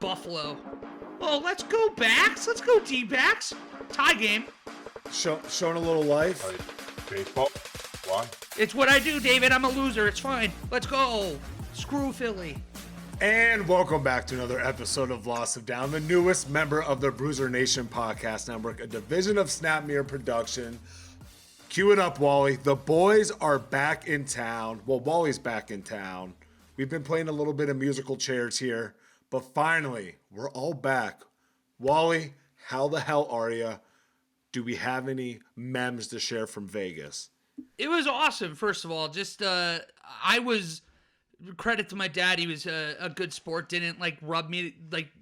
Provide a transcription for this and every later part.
Buffalo. Oh, let's go backs. Let's go D-backs. Tie game. Showing a little life. Baseball. Why? It's what I do, David. I'm a loser. It's fine. Let's go. Screw Philly. And welcome back to another episode of Loss of Down, the newest member of the Bruiser Nation Podcast Network, a division of Snapmere Production. Cue it up, Wally. The boys are back in town. Well, Wally's back in town. We've been playing a little bit of musical chairs here, but finally, we're all back. Wally, how the hell are you? Do we have any memes to share from Vegas? It was awesome, first of all. Credit to my dad, he was a good sport, didn't rub me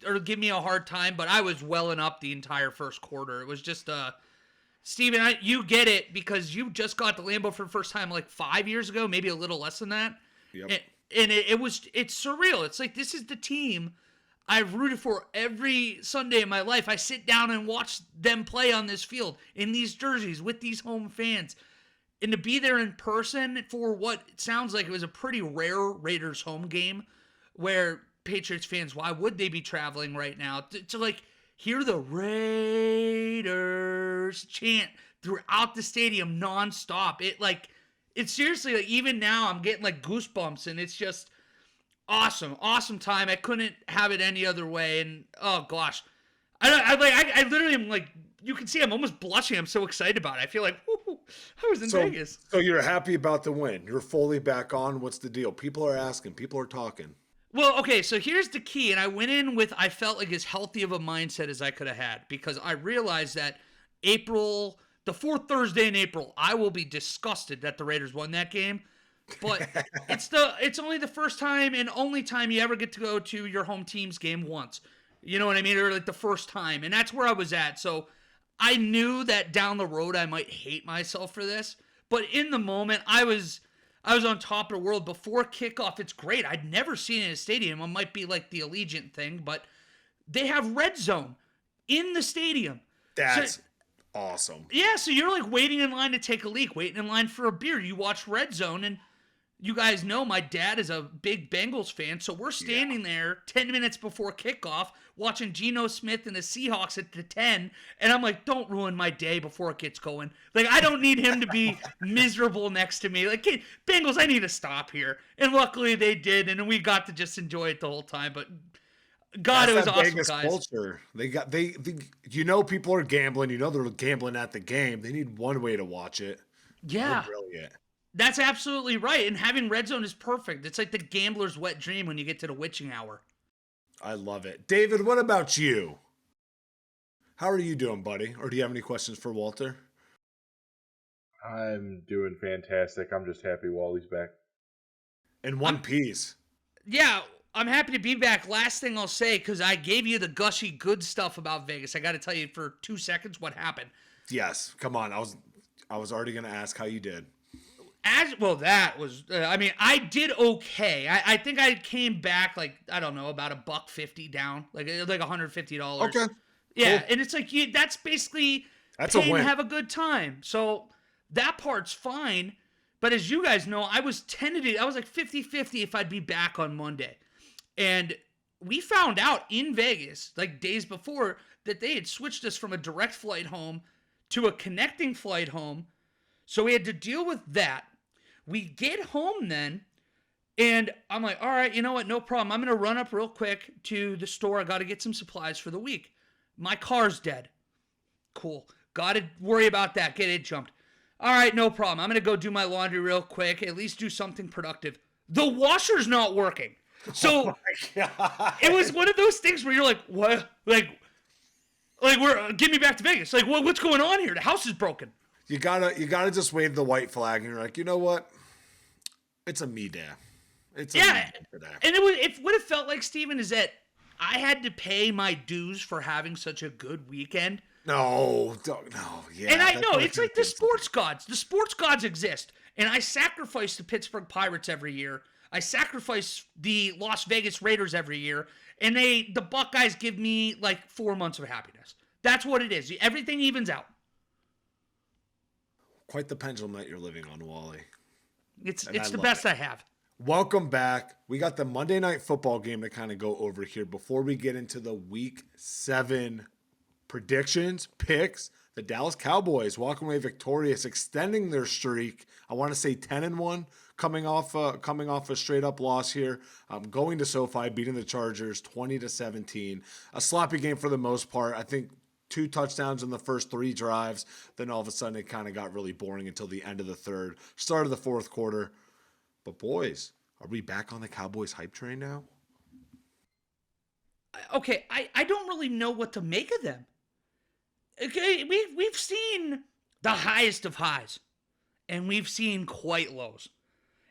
or give me a hard time, but I was welling up the entire first quarter. It was just Steven, you get it because you just got the Lambeau for the first time 5 years ago, maybe a little less than that. Yep. And it's surreal. It's like this is the team I've rooted for every Sunday in my life. I sit down and watch them play on this field in these jerseys with these home fans. And to be there in person for what it sounds like it was a pretty rare Raiders home game where Patriots fans, why would they be traveling right now? To hear the Raiders chant throughout the stadium nonstop. It's seriously, even now I'm getting goosebumps, and it's just awesome time. I couldn't have it any other way. And oh gosh, I literally am you can see I'm almost blushing. I'm so excited about it. I feel like whoo, I was in Vegas. So you're happy about the win. You're fully back on. What's the deal? People are asking. People are talking. Well, okay, so here's the key. And I went in with, I felt like as healthy of a mindset as I could have had, because I realized that the fourth Thursday in April, I will be disgusted that the Raiders won that game. But it's only the first time and only time you ever get to go to your home team's game once. You know what I mean? Or the first time. And that's where I was at. So I knew that down the road I might hate myself for this. But in the moment, I was on top of the world before kickoff. It's great. I'd never seen it in a stadium. It might be like the Allegiant thing, but they have red zone in the stadium. That's awesome. Yeah, so you're waiting in line to take a leak, waiting in line for a beer. You watch red zone, and you guys know my dad is a big Bengals fan, so we're standing there 10 minutes before kickoff watching Geno Smith and the Seahawks at the 10, and I'm like, don't ruin my day before it gets going. I don't need him to be miserable next to me. Bengals, I need to stop here. And luckily they did, and we got to just enjoy it the whole time, but God, it was awesome, Vegas guys. Culture. They people are gambling. They're gambling at the game. They need one way to watch it. Yeah. They're brilliant. That's absolutely right. And having red zone is perfect. It's like the gambler's wet dream when you get to the witching hour. I love it. David, what about you? How are you doing, buddy? Or do you have any questions for Walter? I'm doing fantastic. I'm just happy Wally's back. In one piece. Yeah, I'm happy to be back. Last thing I'll say, because I gave you the gushy good stuff about Vegas. I got to tell you for 2 seconds what happened. Yes. Come on. I was already going to ask how you did. That was, I did okay. I think I came back about $150 down, $150. Okay. Yeah, cool. and it's that's basically that's paying a win. to have a good time. So that part's fine. But as you guys know, I was tentative. I was 50-50 if I'd be back on Monday. And we found out in Vegas, days before, that they had switched us from a direct flight home to a connecting flight home. So we had to deal with that. We get home then, and I'm like, all right, you know what? No problem. I'm going to run up real quick to the store. I got to get some supplies for the week. My car's dead. Cool. Got to worry about that. Get it jumped. All right, no problem. I'm going to go do my laundry real quick, at least do something productive. The washer's not working. So it was one of those things where you're like, what? Get me back to Vegas. What's going on here? The house is broken. You gotta just wave the white flag, and you're like, you know what? It's a me day. It's a me day today. And what it felt like, Steven, is that I had to pay my dues for having such a good weekend. No. Yeah. And I know it's like the sports gods. The sports gods exist, and I sacrifice the Pittsburgh Pirates every year. I sacrifice the Las Vegas Raiders every year, and the Buckeyes give me 4 months of happiness. That's what it is. Everything evens out. Quite the pendulum that you're living on, Wally. It's the best I have. Welcome back. We got the Monday Night Football game to kind of go over here before we get into the Week 7 predictions, picks. The Dallas Cowboys walking away victorious, extending their streak. I want to say 10-1, coming off a straight up loss here. Going to SoFi, beating the Chargers 20-17. A sloppy game for the most part. I think 2 touchdowns in the first 3 drives. Then all of a sudden it kind of got really boring until the end of the third, start of the fourth quarter. But boys, are we back on the Cowboys hype train now? Okay, I don't really know what to make of them. Okay, we've seen the highest of highs, and we've seen quite lows.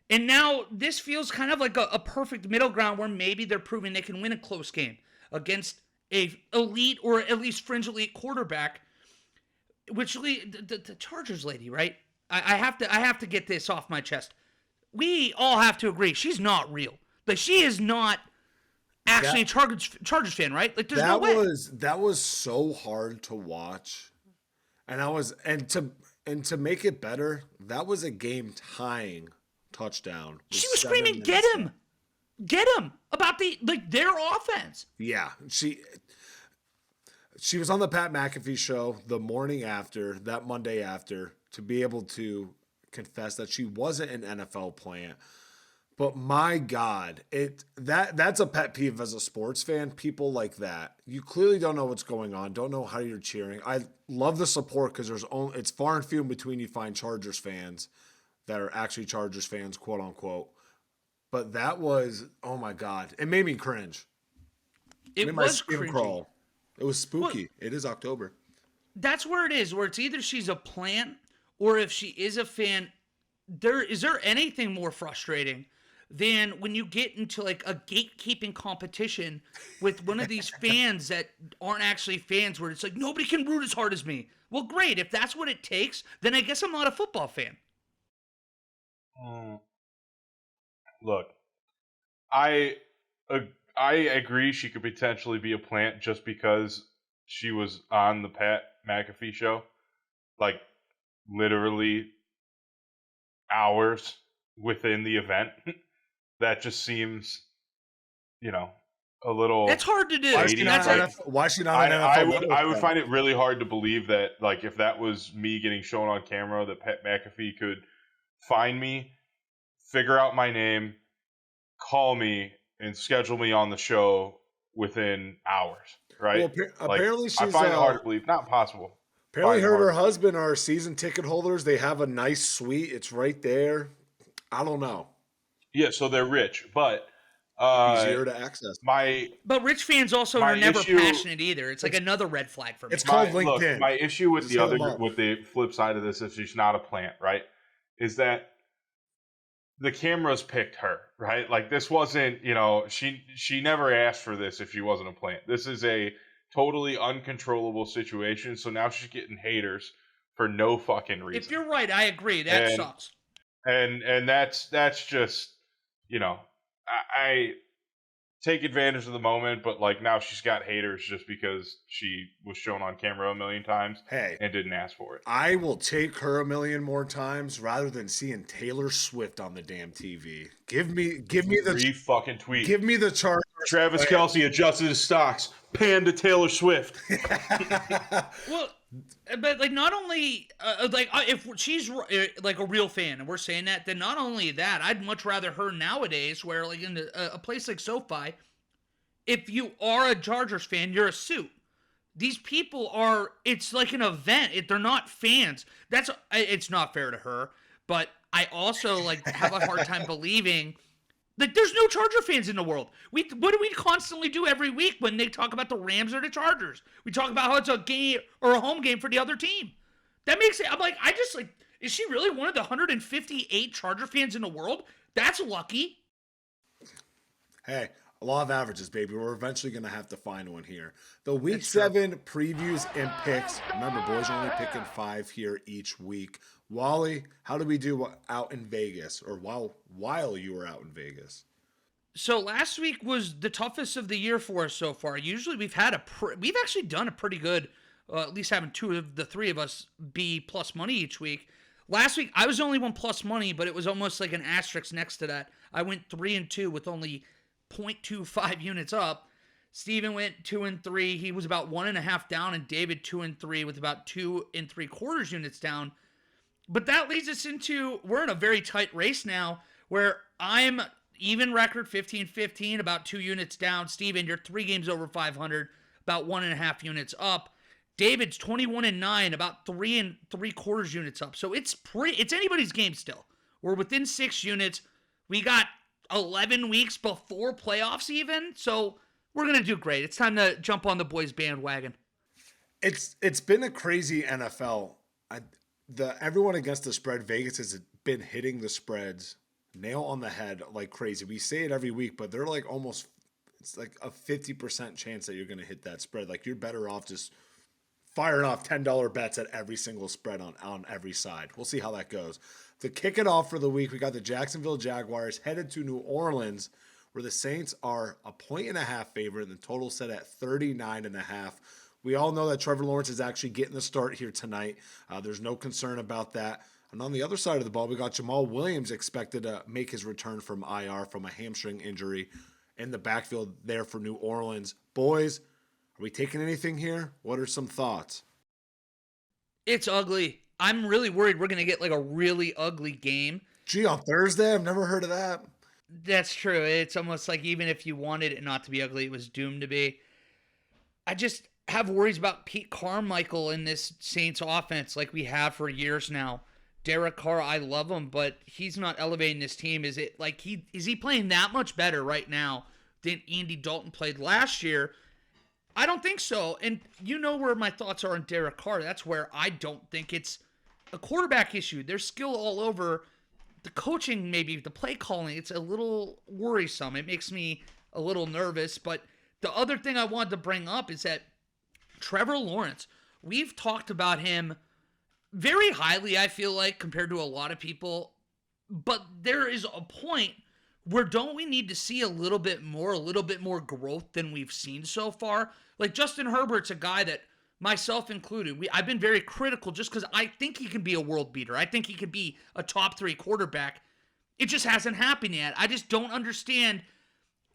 And now this feels kind of like a perfect middle ground where maybe they're proving they can win a close game against a elite or at least fringe elite quarterback, which the Chargers lady, right? I have to get this off my chest. We all have to agree she's not real. Like, she is not actually a Chargers fan, right? Like, there's no way. That was so hard to watch, and to make it better, that was a game tying touchdown. She was screaming, "Get him! Get him!" about their offense. Yeah, she was on the Pat McAfee show the morning after, that Monday after, to be able to confess that she wasn't an NFL plant. But my God, that's a pet peeve as a sports fan. People like that, you clearly don't know what's going on, don't know how you're cheering. I love the support because it's far and few in between you find Chargers fans that are actually Chargers fans, quote unquote. But that was, oh my God, it made me cringe. It was cringy. Crawl. It was spooky. Well, it is October. That's where it is, where it's either she's a plant or if she is a fan. Is there anything more frustrating than when you get into like a gatekeeping competition with one of these fans that aren't actually fans, where it's like, nobody can root as hard as me? Well, great. If that's what it takes, then I guess I'm not a football fan. Look, I agree she could potentially be a plant just because she was on the Pat McAfee show, like literally hours within the event. That just seems, a little. It's hard to do. Why is she not an NFL? I would find it really hard to believe that, like, if that was me getting shown on camera, that Pat McAfee could find me, figure out my name, call me, and schedule me on the show within hours. Right? Well, apparently she's. I find it hard to believe. Not possible. Apparently her and her husband are season ticket holders. They have a nice suite. It's right there. I don't know. Yeah, so they're rich, but easier to access. But rich fans also are never passionate either. It's like another red flag for me. It's called LinkedIn. Look, my issue with with the flip side of this, if she's not a plant, right, is that the cameras picked her, right? Like, this wasn't, she never asked for this if she wasn't a plant. This is a totally uncontrollable situation, so now she's getting haters for no fucking reason. If you're right, I agree. That sucks. And that's just, I take advantage of the moment, but like, now she's got haters just because she was shown on camera a million times and didn't ask for it. I will take her a million more times rather than seeing Taylor Swift on the damn TV. Give me the fucking tweet. Give me the chart. Travis Kelce adjusted his stocks. Pan to Taylor Swift. Well, but like, not only if she's like a real fan and we're saying that, then not only that, I'd much rather her nowadays, where like in a place like SoFi, if you are a Chargers fan, you're a suit. These people are. It's like an event. They're not fans. It's not fair to her. But I also like have a hard time believing. Like, there's no Charger fans in the world. What do we constantly do every week when they talk about the Rams or the Chargers? We talk about how it's a game or a home game for the other team. That makes it. I'm like, is she really one of the 158 Charger fans in the world? That's lucky. Hey, a law of averages, baby. We're eventually going to have to find one here. The Week 7 previews and picks. Remember, boys are only picking 5 here each week. Wally, how did we do out in Vegas, or while you were out in Vegas? So last week was the toughest of the year for us so far. Usually we've actually done a pretty good, at least having 2 of the 3 of us be plus money each week. Last week, I was the only one plus money, but it was almost like an asterisk next to that. I went 3-2 with only 0.25 units up. Steven went 2-3. He was about 1.5 down, and David 2-3 with about 2 3/4 units down. But that leads us into, we're in a very tight race now where I'm even record 15-15, about 2 units down. Steven, you're 3 games over 500, about 1.5 units up. David's 21-9, about 3 3/4 units up. So it's anybody's game still. We're within 6 units. We got 11 weeks before playoffs even. So we're going to do great. It's time to jump on the boys bandwagon. It's been a crazy NFL. Everyone against the spread, Vegas has been hitting the spreads nail on the head like crazy. We say it every week, but they're like almost, it's like a 50% chance that you're going to hit that spread. Like you're better off just firing off $10 bets at every single spread on every side. We'll see how that goes. To kick it off for the week, we got the Jacksonville Jaguars headed to New Orleans, where the Saints are a 1.5 favorite and the total set at 39.5. We all know that Trevor Lawrence is actually getting the start here tonight. There's no concern about that. And on the other side of the ball, we got Jamal Williams expected to make his return from IR from a hamstring injury in the backfield there for New Orleans. Boys, are we taking anything here? What are some thoughts? It's ugly. I'm really worried we're going to get like a really ugly game. Gee, on Thursday? I've never heard of that. That's true. It's almost like even if you wanted it not to be ugly, it was doomed to be. I just have worries about Pete Carmichael in this Saints offense like we have for years now. Derek Carr, I love him, but he's not elevating this team. Is he playing that much better right now than Andy Dalton played last year? I don't think so. And you know where my thoughts are on Derek Carr. That's where I don't think it's a quarterback issue. There's skill all over. The coaching, maybe the play calling, it's a little worrisome. It makes me a little nervous. But the other thing I wanted to bring up is that Trevor Lawrence, we've talked about him very highly, I feel like, compared to a lot of people. But there is a point where don't we need to see a little bit more growth than we've seen so far? Like Justin Herbert's a guy that, myself included, I've been very critical just because I think he can be a world beater. I think he could be a top 3 quarterback. It just hasn't happened yet. I just don't understand.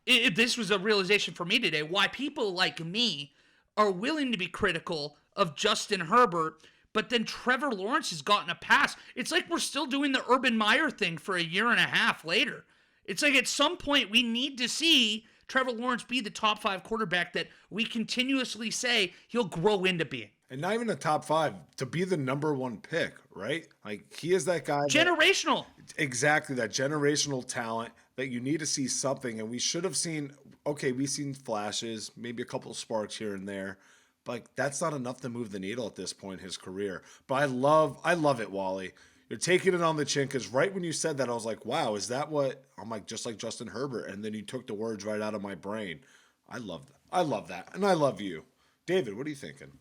This was a realization for me today, why people like me are willing to be critical of Justin Herbert, but then Trevor Lawrence has gotten a pass. It's like we're still doing the Urban Meyer thing for a year and a half later. It's like at some point we need to see Trevor Lawrence be the top 5 quarterback that we continuously say he'll grow into being. And not even a top 5, to be the number 1 pick, right? Like he is that guy. Generational. Exactly, that generational talent that you need to see something. And we should have seen, okay, we've seen flashes, maybe a couple of sparks here and there, but that's not enough to move the needle at this point in his career. But I love it, Wally. You're taking it on the chin, because right when you said that, I was like, wow, is that what? I'm like, just like Justin Herbert. And then you took the words right out of my brain. I love that. I love that. And I love you. David, what are you thinking?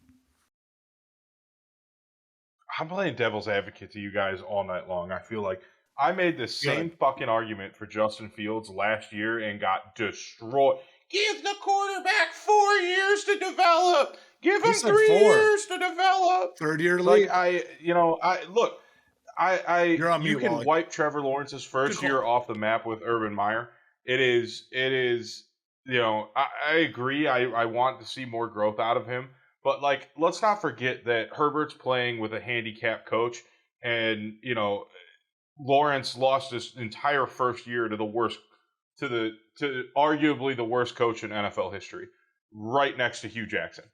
I'm playing devil's advocate to you guys all night long. I feel like I made the same fucking argument for Justin Fields last year and got destroyed. Give the quarterback 4 years to develop. Give him 3 years to develop. Third year league. You can Wally. wipe Trevor Lawrence's first year off the map with Urban Meyer. It is, I agree. I want to see more growth out of him. But, let's not forget that Herbert's playing with a handicapped coach. And, Lawrence lost his entire first year to to arguably the worst coach in NFL history, right next to Hugh Jackson.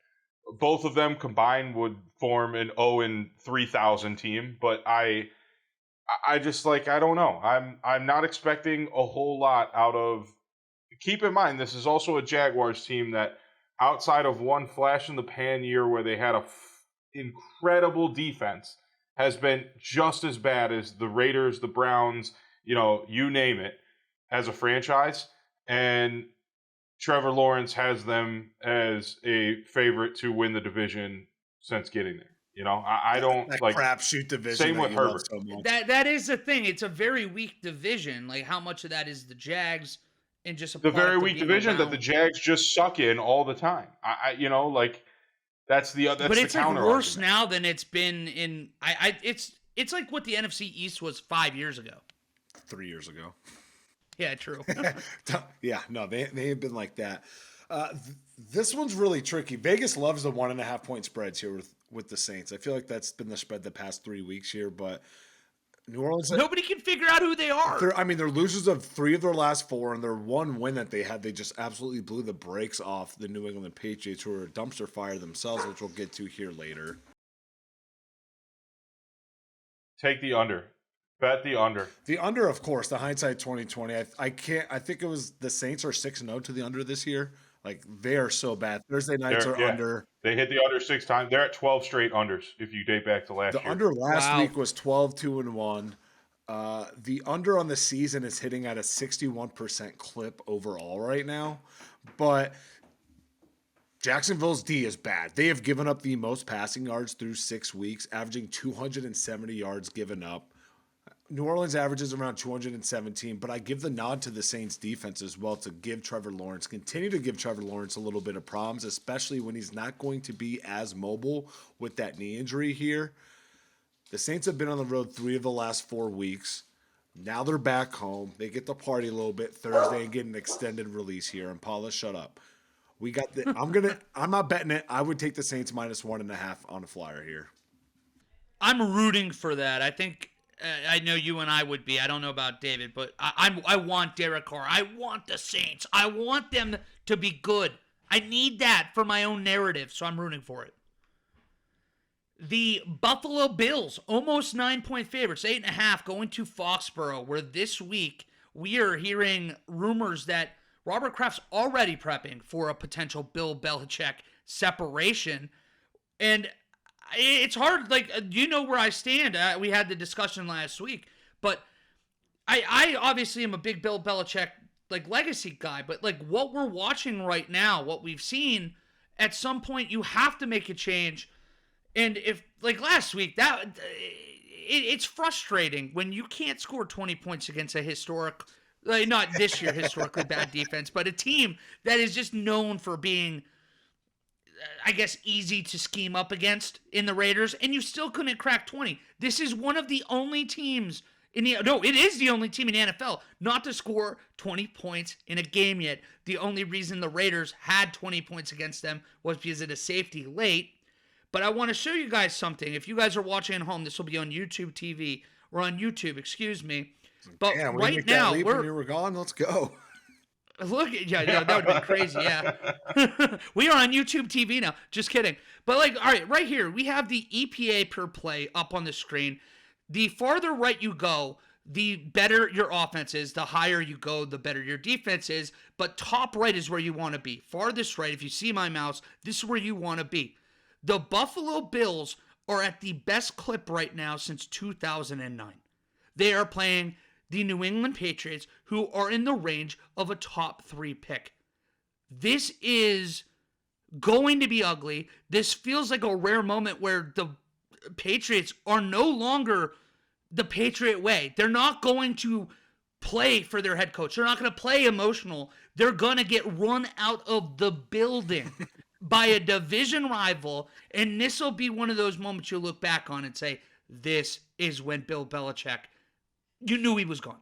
Both of them combined would form an 0-3,000 team, but I don't know. I'm not expecting a whole lot out of. Keep in mind, this is also a Jaguars team that, outside of one flash in the pan year where they had a incredible defense, has been just as bad as the Raiders, the Browns, you name it, as a franchise. And Trevor Lawrence has them as a favorite to win the division since getting there. I don't that like crapshoot division. Same with Herbert. So that is the thing. It's a very weak division. Like how much of that is the Jags and just the very weak division that the Jags just suck in all the time. That's but it's the counter worse argument. now than it's been in. It's It's like what the NFC East was 5 years ago. 3 years ago. Yeah, true. Yeah, no, they have been like that. This one's really tricky. Vegas loves the 1.5 point spreads here with the Saints. I feel like that's been the spread the past 3 weeks here, but New Orleans. Nobody can figure out who they are. They're losers of 3 of their last 4, and their one win that they had, they just absolutely blew the brakes off the New England Patriots, who are a dumpster fire themselves, which we'll get to here later. Take the under. Bet the under. The under, of course. The hindsight 2020. I think it was the Saints are 6-0 to the under this year. Like, they are so bad. Thursday nights are under. They hit the under 6 times. They're at 12 straight unders if you date back to last year. The under last week was 12-2-1. The under on the season is hitting at a 61% clip overall right now. But Jacksonville's D is bad. They have given up the most passing yards through 6 weeks, averaging 270 yards given up. New Orleans averages around 217, but I give the nod to the Saints defense as well to continue to give Trevor Lawrence a little bit of problems, especially when he's not going to be as mobile with that knee injury here. The Saints have been on the road 3 of the last 4 weeks. Now they're back home. They get to party a little bit Thursday and get an extended release here. And Paula, shut up. We got I'm not betting it. I would take the Saints -1.5 on a flyer here. I'm rooting for that. I think I know you and I would be. I don't know about David, but I want Derek Carr. I want the Saints. I want them to be good. I need that for my own narrative, so I'm rooting for it. The Buffalo Bills, almost 9-point favorites, 8.5, going to Foxborough, where this week we are hearing rumors that Robert Kraft's already prepping for a potential Bill Belichick separation. And it's hard, like, you know where I stand. We had the discussion last week, but I obviously am a big Bill Belichick, like, legacy guy, but, like, what we're watching right now, what we've seen, at some point you have to make a change. And if, like last week, it's frustrating when you can't score 20 points against a historic, like, not this year historically bad defense, but a team that is just known for being, I guess, easy to scheme up against in the Raiders, and you still couldn't crack 20. This is one of the only teams it is the only team in the NFL not to score 20 points in a game yet. The only reason the Raiders had 20 points against them was because of a safety late. But I want to show you guys something. If you guys are watching at home, this will be on YouTube TV, or on YouTube, excuse me. But right now, when you were gone, let's go. Look, yeah, that would have been crazy, yeah. We are on YouTube TV now. Just kidding. But, like, all right, right here, we have the EPA per play up on the screen. The farther right you go, the better your offense is. The higher you go, the better your defense is. But top right is where you want to be. Farthest right, if you see my mouse, this is where you want to be. The Buffalo Bills are at the best clip right now since 2009. They are playing the New England Patriots, who are in the range of a top 3 pick. This is going to be ugly. This feels like a rare moment where the Patriots are no longer the Patriot way. They're not going to play for their head coach. They're not going to play emotional. They're going to get run out of the building by a division rival, and this will be one of those moments you'll look back on and say, this is when Bill Belichick, you knew he was gone.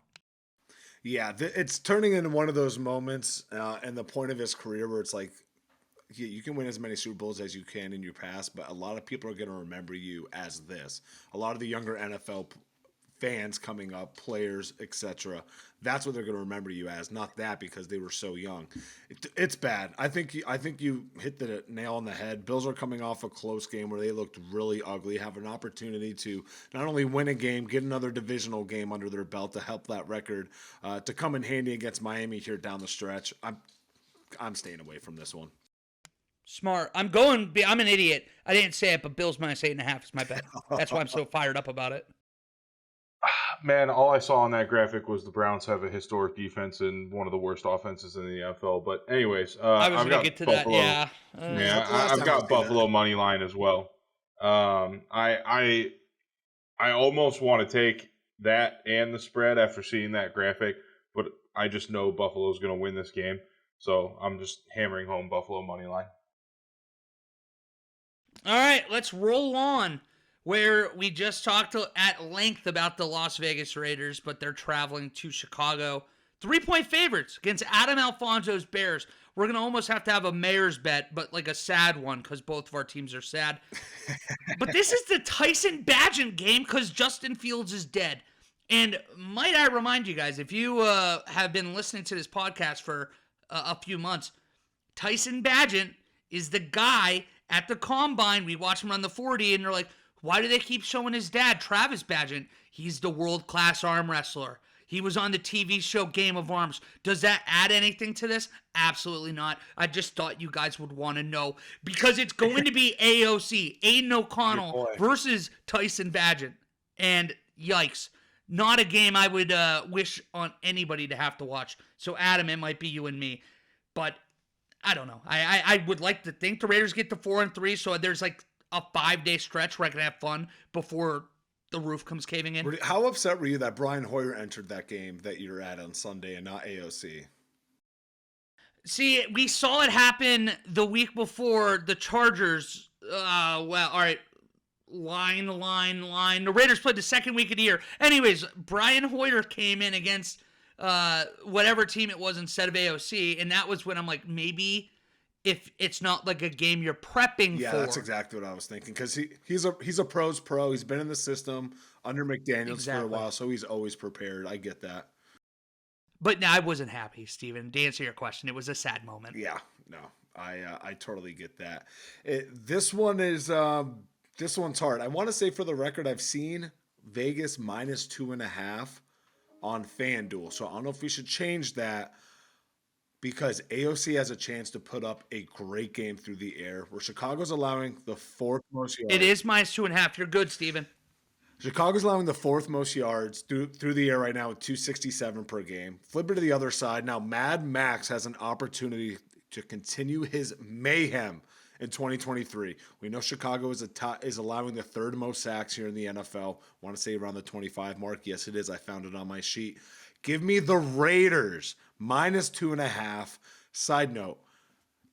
Yeah, it's turning into one of those moments and the point of his career where it's like, you can win as many Super Bowls as you can in your past, but a lot of people are going to remember you as this. A lot of the younger NFL fans coming up, players, etc. That's what they're going to remember you as, not that because they were so young. It's bad. I think you hit the nail on the head. Bills are coming off a close game where they looked really ugly, have an opportunity to not only win a game, get another divisional game under their belt to help that record to come in handy against Miami here down the stretch. I'm staying away from this one. Smart. I'm an idiot. I didn't say it, but Bills -8.5 is my bet. That's why I'm so fired up about it. Man, all I saw on that graphic was the Browns have a historic defense and one of the worst offenses in the NFL. But anyways, I was going to get to Buffalo. That, yeah. I've got Buffalo money line as well. I almost want to take that and the spread after seeing that graphic, but I just know Buffalo's going to win this game, so I'm just hammering home Buffalo money line. All right, let's roll on where we just talked at length about the Las Vegas Raiders, but they're traveling to Chicago. 3-point favorites against Adam Alfonso's Bears. We're going to almost have to have a mayor's bet, but like a sad one because both of our teams are sad. But this is the Tyson Bagent game because Justin Fields is dead. And might I remind you guys, if you have been listening to this podcast for a few months, Tyson Bagent is the guy at the Combine. We watch him run the 40, and they're like, why do they keep showing his dad, Travis Bagent? He's the world-class arm wrestler. He was on the TV show Game of Arms. Does that add anything to this? Absolutely not. I just thought you guys would want to know because it's going to be AOC, Aiden O'Connell versus Tyson Bagent. And yikes. Not a game I would wish on anybody to have to watch. So, Adam, it might be you and me. But I don't know. I would like to think the Raiders get to 4-3, so there's like a 5-day stretch where I can have fun before the roof comes caving in. How upset were you that Brian Hoyer entered that game that you're at on Sunday and not AOC? See, we saw it happen the week before the Chargers. Well, all right. Line. The Raiders played the second week of the year. Anyways, Brian Hoyer came in against whatever team it was instead of AOC, and that was when I'm like, maybe if it's not like a game you're prepping for. Yeah, that's exactly what I was thinking because he's a pro's pro. He's been in the system under McDaniels for a while, so he's always prepared. I get that. But no, I wasn't happy, Steven. To answer your question, it was a sad moment. Yeah, no, I totally get that. This one's hard. I want to say for the record, I've seen Vegas -2.5 on FanDuel, so I don't know if we should change that because AOC has a chance to put up a great game through the air where Chicago's allowing the fourth most yards. It is -2.5. You're good, Steven. Chicago's allowing the fourth most yards through the air right now with 267 per game. Flip it to the other side. Now, Mad Max has an opportunity to continue his mayhem in 2023. We know Chicago is allowing the third most sacks here in the NFL. I want to say around the 25 mark. Yes, it is. I found it on my sheet. Give me the Raiders -2.5. Side note,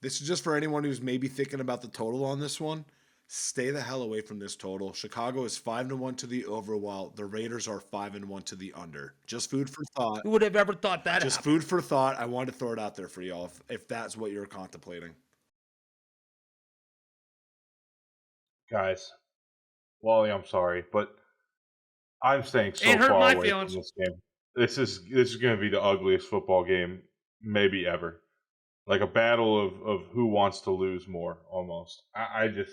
this is just for anyone who's maybe thinking about the total on this one. Stay the hell away from this total. Chicago is 5-1 to the over, while the Raiders are 5-1 to the under. Just food for thought. Who would have ever thought that? Just food for thought. I wanted to throw it out there for y'all if that's what you're contemplating. Guys, Wally, I'm sorry, but I'm staying so It hurt far my away feelings. from this game. This is going to be the ugliest football game maybe ever. Like a battle of who wants to lose more, almost. I just,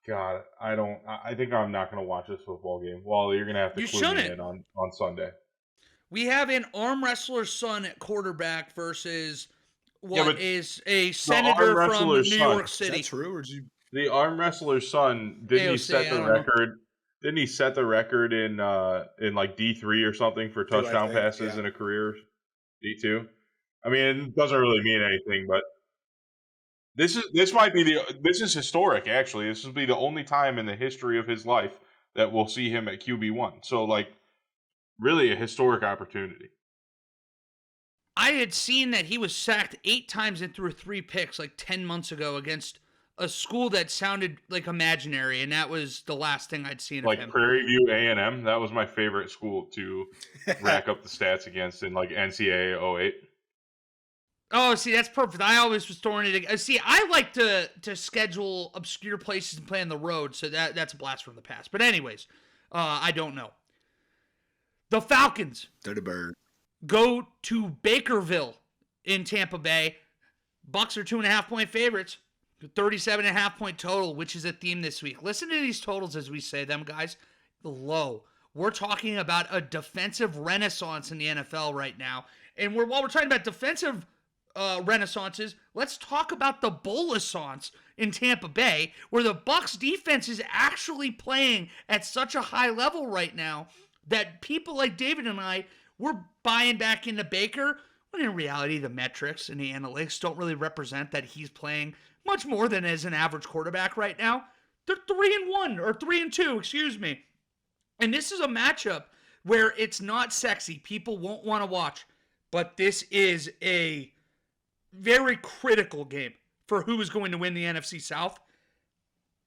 God, I think I'm not going to watch this football game. Wally, you're going to have to clue me in on Sunday. We have an arm wrestler's son at quarterback versus is a senator from New York City. Is that true? Or did you... The arm wrestler's son, didn't he set the record? Didn't he set the record in like D3 or something for touchdown passes in a career? D2. I mean, it doesn't really mean anything, but this is historic. Actually, this will be the only time in the history of his life that we'll see him at QB1. So, like, really a historic opportunity. I had seen that he was sacked 8 times and threw 3 picks like 10 months ago against a school that sounded like imaginary, and that was the last thing I'd seen of him. Like Prairie View A&M, that was my favorite school to rack up the stats against in like NCAA 08. Oh, see, that's perfect. I always was throwing it. See, I like to schedule obscure places and play on the road, so that's a blast from the past. But anyways, I don't know. The Falcons Dirty bird. Go to Bakerville in Tampa Bay. Bucks are 2.5-point favorites. 37.5-point total, which is a theme this week. Listen to these totals as we say them, guys. Low. We're talking about a defensive renaissance in the NFL right now. And while we're talking about defensive renaissances, let's talk about the Bolissance in Tampa Bay, where the Bucks defense is actually playing at such a high level right now that people like David and I, we're buying back into Baker, when in reality the metrics and the analytics don't really represent that he's playing much more than as an average quarterback right now. They're 3-1 or 3-2, excuse me. And this is a matchup where it's not sexy. People won't want to watch. But this is a very critical game for who is going to win the NFC South.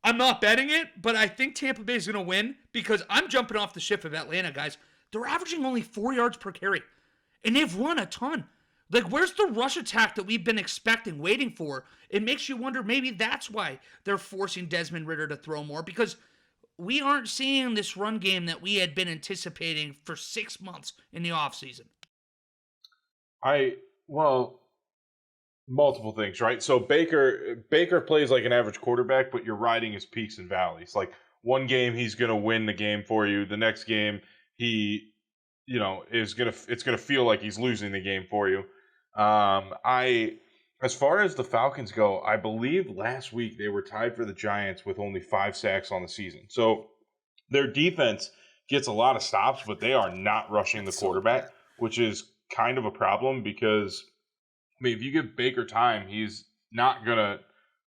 I'm not betting it, but I think Tampa Bay is going to win because I'm jumping off the ship of Atlanta, guys. They're averaging only 4 yards per carry, and they've run a ton. Like, where's the rush attack that we've been expecting, waiting for? It makes you wonder maybe that's why they're forcing Desmond Ridder to throw more, because we aren't seeing this run game that we had been anticipating for 6 months in the offseason. Multiple things, right? So Baker plays like an average quarterback, but you're riding his peaks and valleys. Like, one game he's going to win the game for you. The next game he, it's going to feel like he's losing the game for you. As far as the Falcons go, I believe last week they were tied for the Giants with only 5 sacks on the season. So their defense gets a lot of stops, but they are not rushing the quarterback, which is kind of a problem because, I mean, if you give Baker time, he's not going to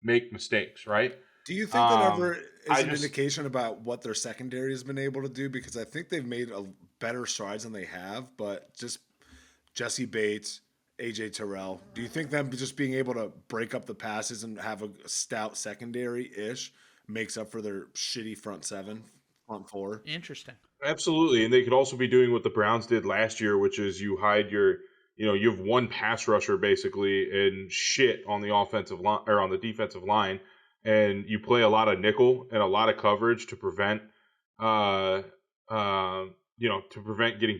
make mistakes, right? Do you think that ever is an indication about what their secondary has been able to do? Because I think they've made a better strides than they have, but just Jesse Bates, AJ Terrell, do you think them just being able to break up the passes and have a stout secondary-ish makes up for their shitty front four? Interesting. Absolutely, and they could also be doing what the Browns did last year, which is you hide your, you have one pass rusher basically and shit on the offensive line or on the defensive line, and you play a lot of nickel and a lot of coverage to prevent, getting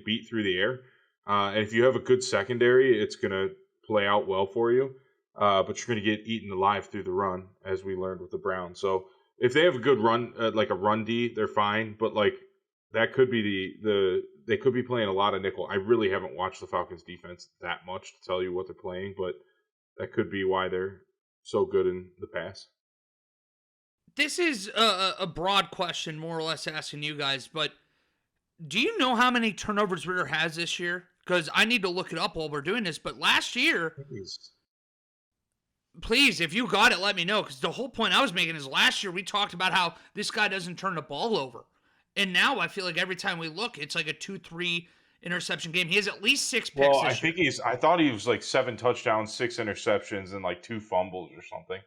beat through the air. And if you have a good secondary, it's going to play out well for you. But you're going to get eaten alive through the run, as we learned with the Browns. So if they have a good run, like a run D, they're fine. But like that could be they could be playing a lot of nickel. I really haven't watched the Falcons defense that much to tell you what they're playing, but that could be why they're so good in the pass. This is a broad question, more or less asking you guys, but do you know how many turnovers Ridder has this year? Because I need to look it up while we're doing this. But last year, please, if you got it, let me know. Because the whole point I was making is last year we talked about how this guy doesn't turn the ball over. And now I feel like every time we look, it's like a 2-3 interception game. He has at least 6 picks Well, this year. I thought he was like 7 touchdowns, 6 interceptions, and like 2 fumbles or something.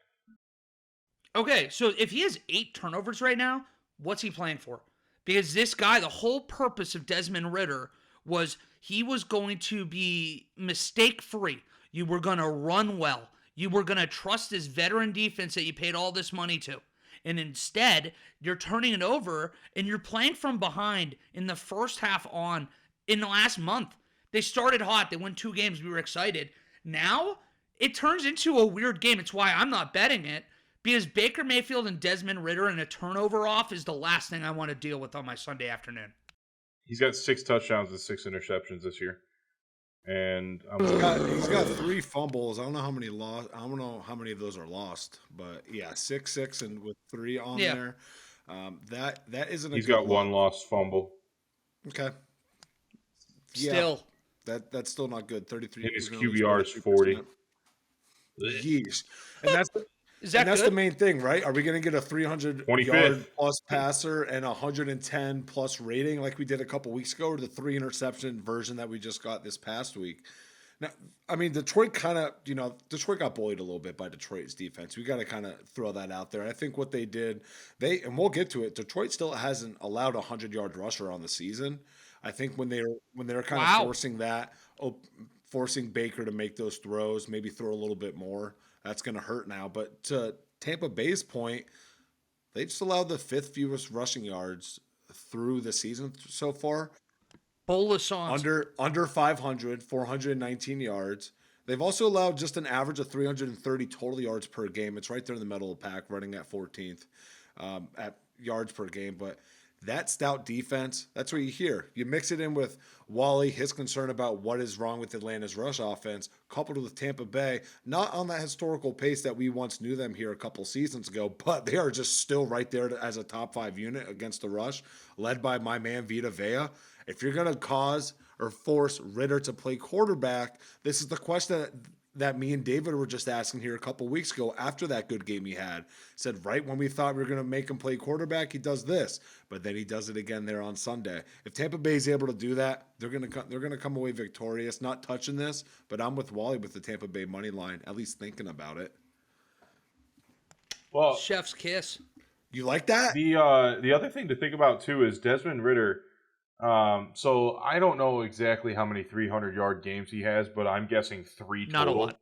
Okay, so if he has 8 turnovers right now, what's he playing for? Because this guy, the whole purpose of Desmond Ridder was he was going to be mistake-free. You were going to run well. You were going to trust this veteran defense that you paid all this money to. And instead, you're turning it over and you're playing from behind in the first half on in the last month. They started hot. They won 2 games. We were excited. Now, it turns into a weird game. It's why I'm not betting it. Because Baker Mayfield and Desmond Ridder and a turnover off is the last thing I want to deal with on my Sunday afternoon. He's got 6 touchdowns and 6 interceptions this year, and he's got 3 fumbles. I don't know how many lost. I don't know how many of those are lost, but yeah, 6 and with 3 on there. That isn't. He's got 1 lost fumble. Okay. Still, that's still not good. 33. And his QBR is 40. Yeesh. And that's the main thing, right? Are we going to get a 300-yard plus passer and 110 plus rating like we did a couple weeks ago, or the 3 interception version that we just got this past week? Now, I mean, Detroit got bullied a little bit by Detroit's defense. We got to kind of throw that out there. I think what they did, and we'll get to it. Detroit still hasn't allowed a 100-yard rusher on the season. I think when they're kind of forcing Baker to make those throws, maybe throw a little bit more. That's going to hurt now. But to Tampa Bay's point, they just allowed the 5th fewest rushing yards through the season so far. Under 500, 419 yards. They've also allowed just an average of 330 total yards per game. It's right there in the middle of the pack, running at 14th at yards per game. But that stout defense, that's what you hear. You mix it in with Wally, his concern about what is wrong with Atlanta's rush offense, coupled with Tampa Bay, not on that historical pace that we once knew them here a couple seasons ago, but they are just still right there as a top 5 unit against the rush, led by my man Vita Vea. If you're going to cause or force Ridder to play quarterback, this is the question that me and David were just asking here a couple weeks ago after that good game he had. Said right when we thought we were going to make him play quarterback, he does this, but then he does it again there on Sunday. If Tampa Bay is able to do that, they're going to come away victorious. Not touching this, but I'm with Wally with the Tampa Bay money line, at least thinking about it. Well, chef's kiss. You like that? The other thing to think about too is Desmond Ridder. So I don't know exactly how many 300-yard games he has, but I'm guessing 3 total. Not a lot.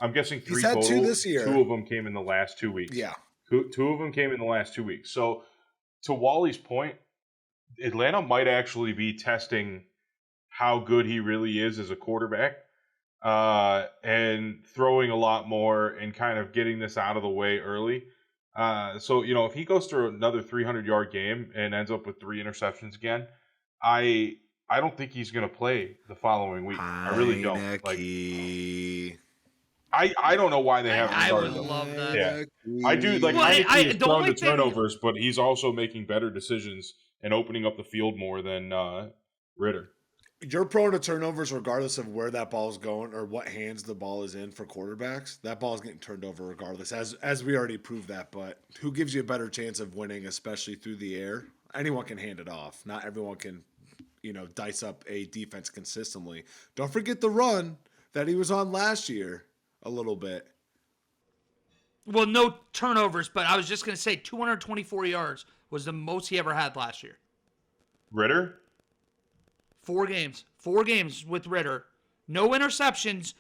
I'm guessing 3 He's had total. 2 this year. 2 of them came in the last 2 weeks. Yeah. 2 of them came in the last 2 weeks. So to Wally's point, Atlanta might actually be testing how good he really is as a quarterback, and throwing a lot more and kind of getting this out of the way early. So, if he goes through another 300-yard game and ends up with 3 interceptions again, I don't think he's going to play the following week. I really don't. Like, I don't know why they haven't started him. I would love that. Yeah, I do. Like, Well, Heineke is the throwing only the thing- turnovers, but he's also making better decisions and opening up the field more than Ridder. You're prone to turnovers regardless of where that ball is going or what hands the ball is in for quarterbacks. That ball is getting turned over regardless, as we already proved that. But who gives you a better chance of winning, especially through the air? Anyone can hand it off. Not everyone can, dice up a defense consistently. Don't forget the run that he was on last year a little bit. Well, no turnovers, but I was just going to say 224 yards was the most he ever had last year. Ridder? 4 games with Ridder. No interceptions,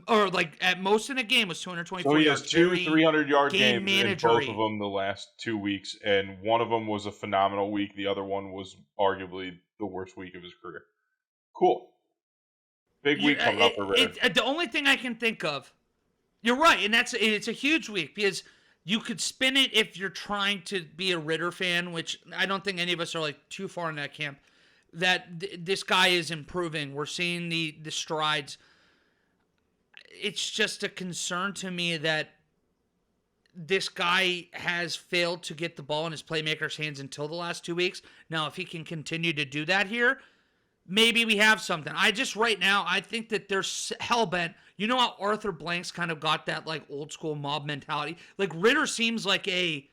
or like at most in a game was 224 So he yards. has 2 300-yard game games in managery. both of them the last 2 weeks, and one of them was a phenomenal week. The other one was arguably the worst week of his career. Cool. Big week coming up for Ridder. The only thing I can think of, you're right, and it's a huge week because you could spin it if you're trying to be a Ridder fan, which I don't think any of us are like too far in that camp. That this guy is improving. We're seeing the strides. It's just a concern to me that this guy has failed to get the ball in his playmakers' hands until the last 2 weeks. Now, if he can continue to do that here, maybe we have something. Right now, I think that they're hell-bent. You know how Arthur Blanks kind of got that like old school mob mentality? Like Ridder seems like a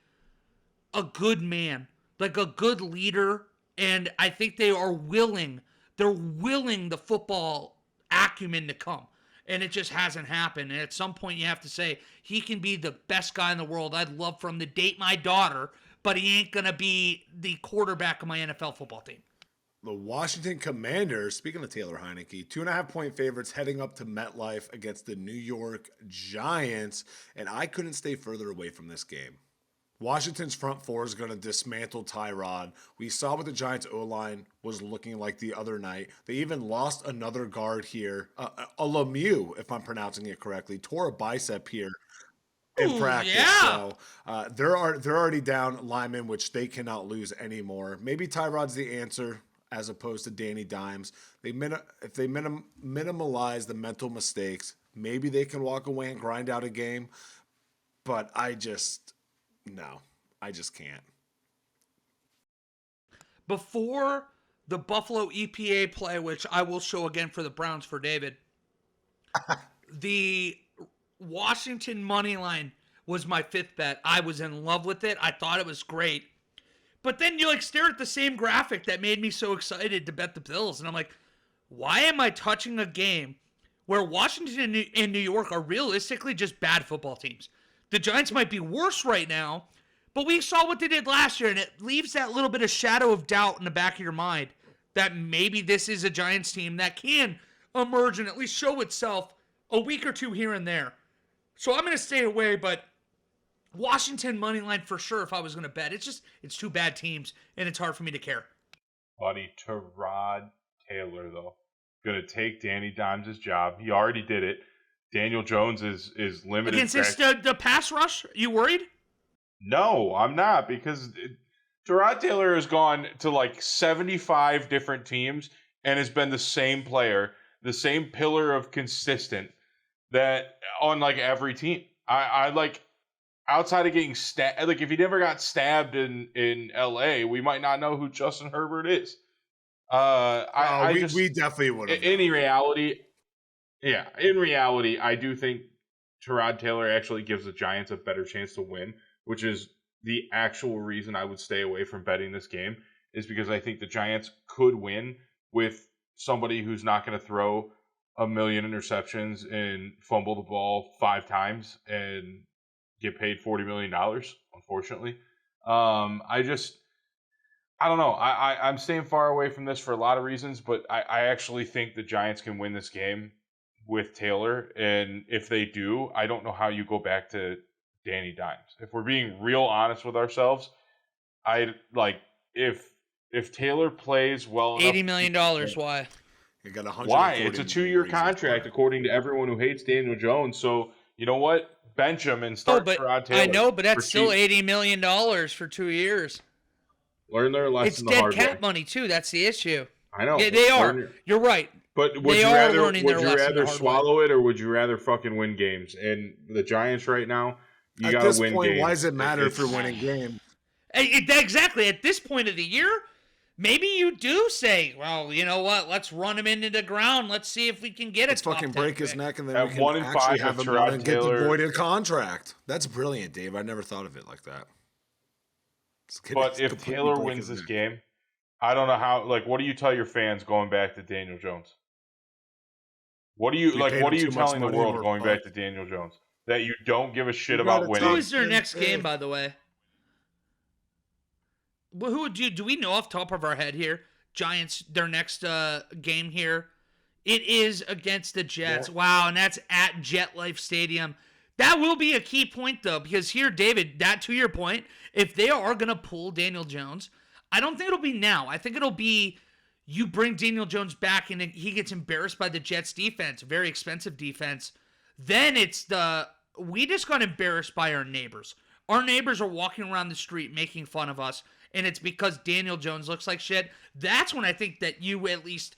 good man, like a good leader. And I think they're willing the football acumen to come. And it just hasn't happened. And at some point you have to say, he can be the best guy in the world. I'd love for him to date my daughter, but he ain't going to be the quarterback of my NFL football team. The Washington Commanders, speaking of Taylor Heineke, 2.5-point favorites heading up to MetLife against the New York Giants. And I couldn't stay further away from this game. Washington's front four is going to dismantle Tyrod. We saw what the Giants' O-line was looking like the other night. They even lost another guard here. A Lemieux, if I'm pronouncing it correctly, tore a bicep here in practice. Yeah. So they're already down linemen, which they cannot lose anymore. Maybe Tyrod's the answer as opposed to Danny Dimes. If they minimalize the mental mistakes, maybe they can walk away and grind out a game. But no, I just can't. Before the Buffalo EPA play, which I will show again for the Browns for David, the Washington money line was my 5th bet. I was in love with it. I thought it was great. But then you stare at the same graphic that made me so excited to bet the Bills. And I'm like, why am I touching a game where Washington and New York are realistically just bad football teams? The Giants might be worse right now, but we saw what they did last year, and it leaves that little bit of shadow of doubt in the back of your mind that maybe this is a Giants team that can emerge and at least show itself a week or two here and there. So I'm going to stay away, but Washington money line for sure if I was going to bet. It's 2 bad teams, and it's hard for me to care. Buddy, Tyrod Taylor, though, going to take Danny Dimes' job. He already did it. Daniel Jones is limited. Against the pass rush? You worried? No, I'm not, because Tyrod Taylor has gone to like 75 different teams and has been the same player, the same pillar of consistent that on like every team. I like outside of getting stabbed. Like if he never got stabbed in LA, we might not know who Justin Herbert is. We definitely would have. In reality, I do think Tyrod Taylor actually gives the Giants a better chance to win, which is the actual reason I would stay away from betting this game, is because I think the Giants could win with somebody who's not going to throw a million interceptions and fumble the ball 5 times and get paid $40 million, unfortunately. I don't know. I'm staying far away from this for a lot of reasons, but I actually think the Giants can win this game with Taylor. And if they do, I don't know how you go back to Danny Dimes. If we're being real honest with ourselves, if Taylor plays well enough, $80 million. Why? You got why? It's a 2-year contract, according to everyone who hates Daniel Jones. So you know what? Bench him and start Tyrod Taylor. I know, but that's still $80 million for 2 years. Learn their lesson. It's dead cap money too. That's the issue. I know. Yeah, they are. You're right. But would you rather swallow it, or would you rather fucking win games? And the Giants right now, you got to win games. Why does it matter if you're winning games? Exactly. At this point of the year, maybe you do say, well, you know what? Let's run him into the ground. Let's see if we can get it. Let's fucking break his neck, and then at we can actually have him and get the voided contract. That's brilliant, Dave. I never thought of it like that. But if Taylor wins this game, I don't know how. Like, what do you tell your fans going back to Daniel Jones? What do you telling the world going back to Daniel Jones? That you don't give a shit about winning? Who is their next game, by the way? Well, who would you? Do we know off the top of our head here? Giants, their next game here. It is against the Jets. Yeah. Wow, and that's at Jet Life Stadium. That will be a key point, though, because here, David, that to your point, if they are going to pull Daniel Jones, I don't think it'll be now. I think it'll be you bring Daniel Jones back and he gets embarrassed by the Jets defense, a very expensive defense. Then it's we just got embarrassed by our neighbors. Our neighbors are walking around the street making fun of us, and it's because Daniel Jones looks like shit. That's when I think that you at least...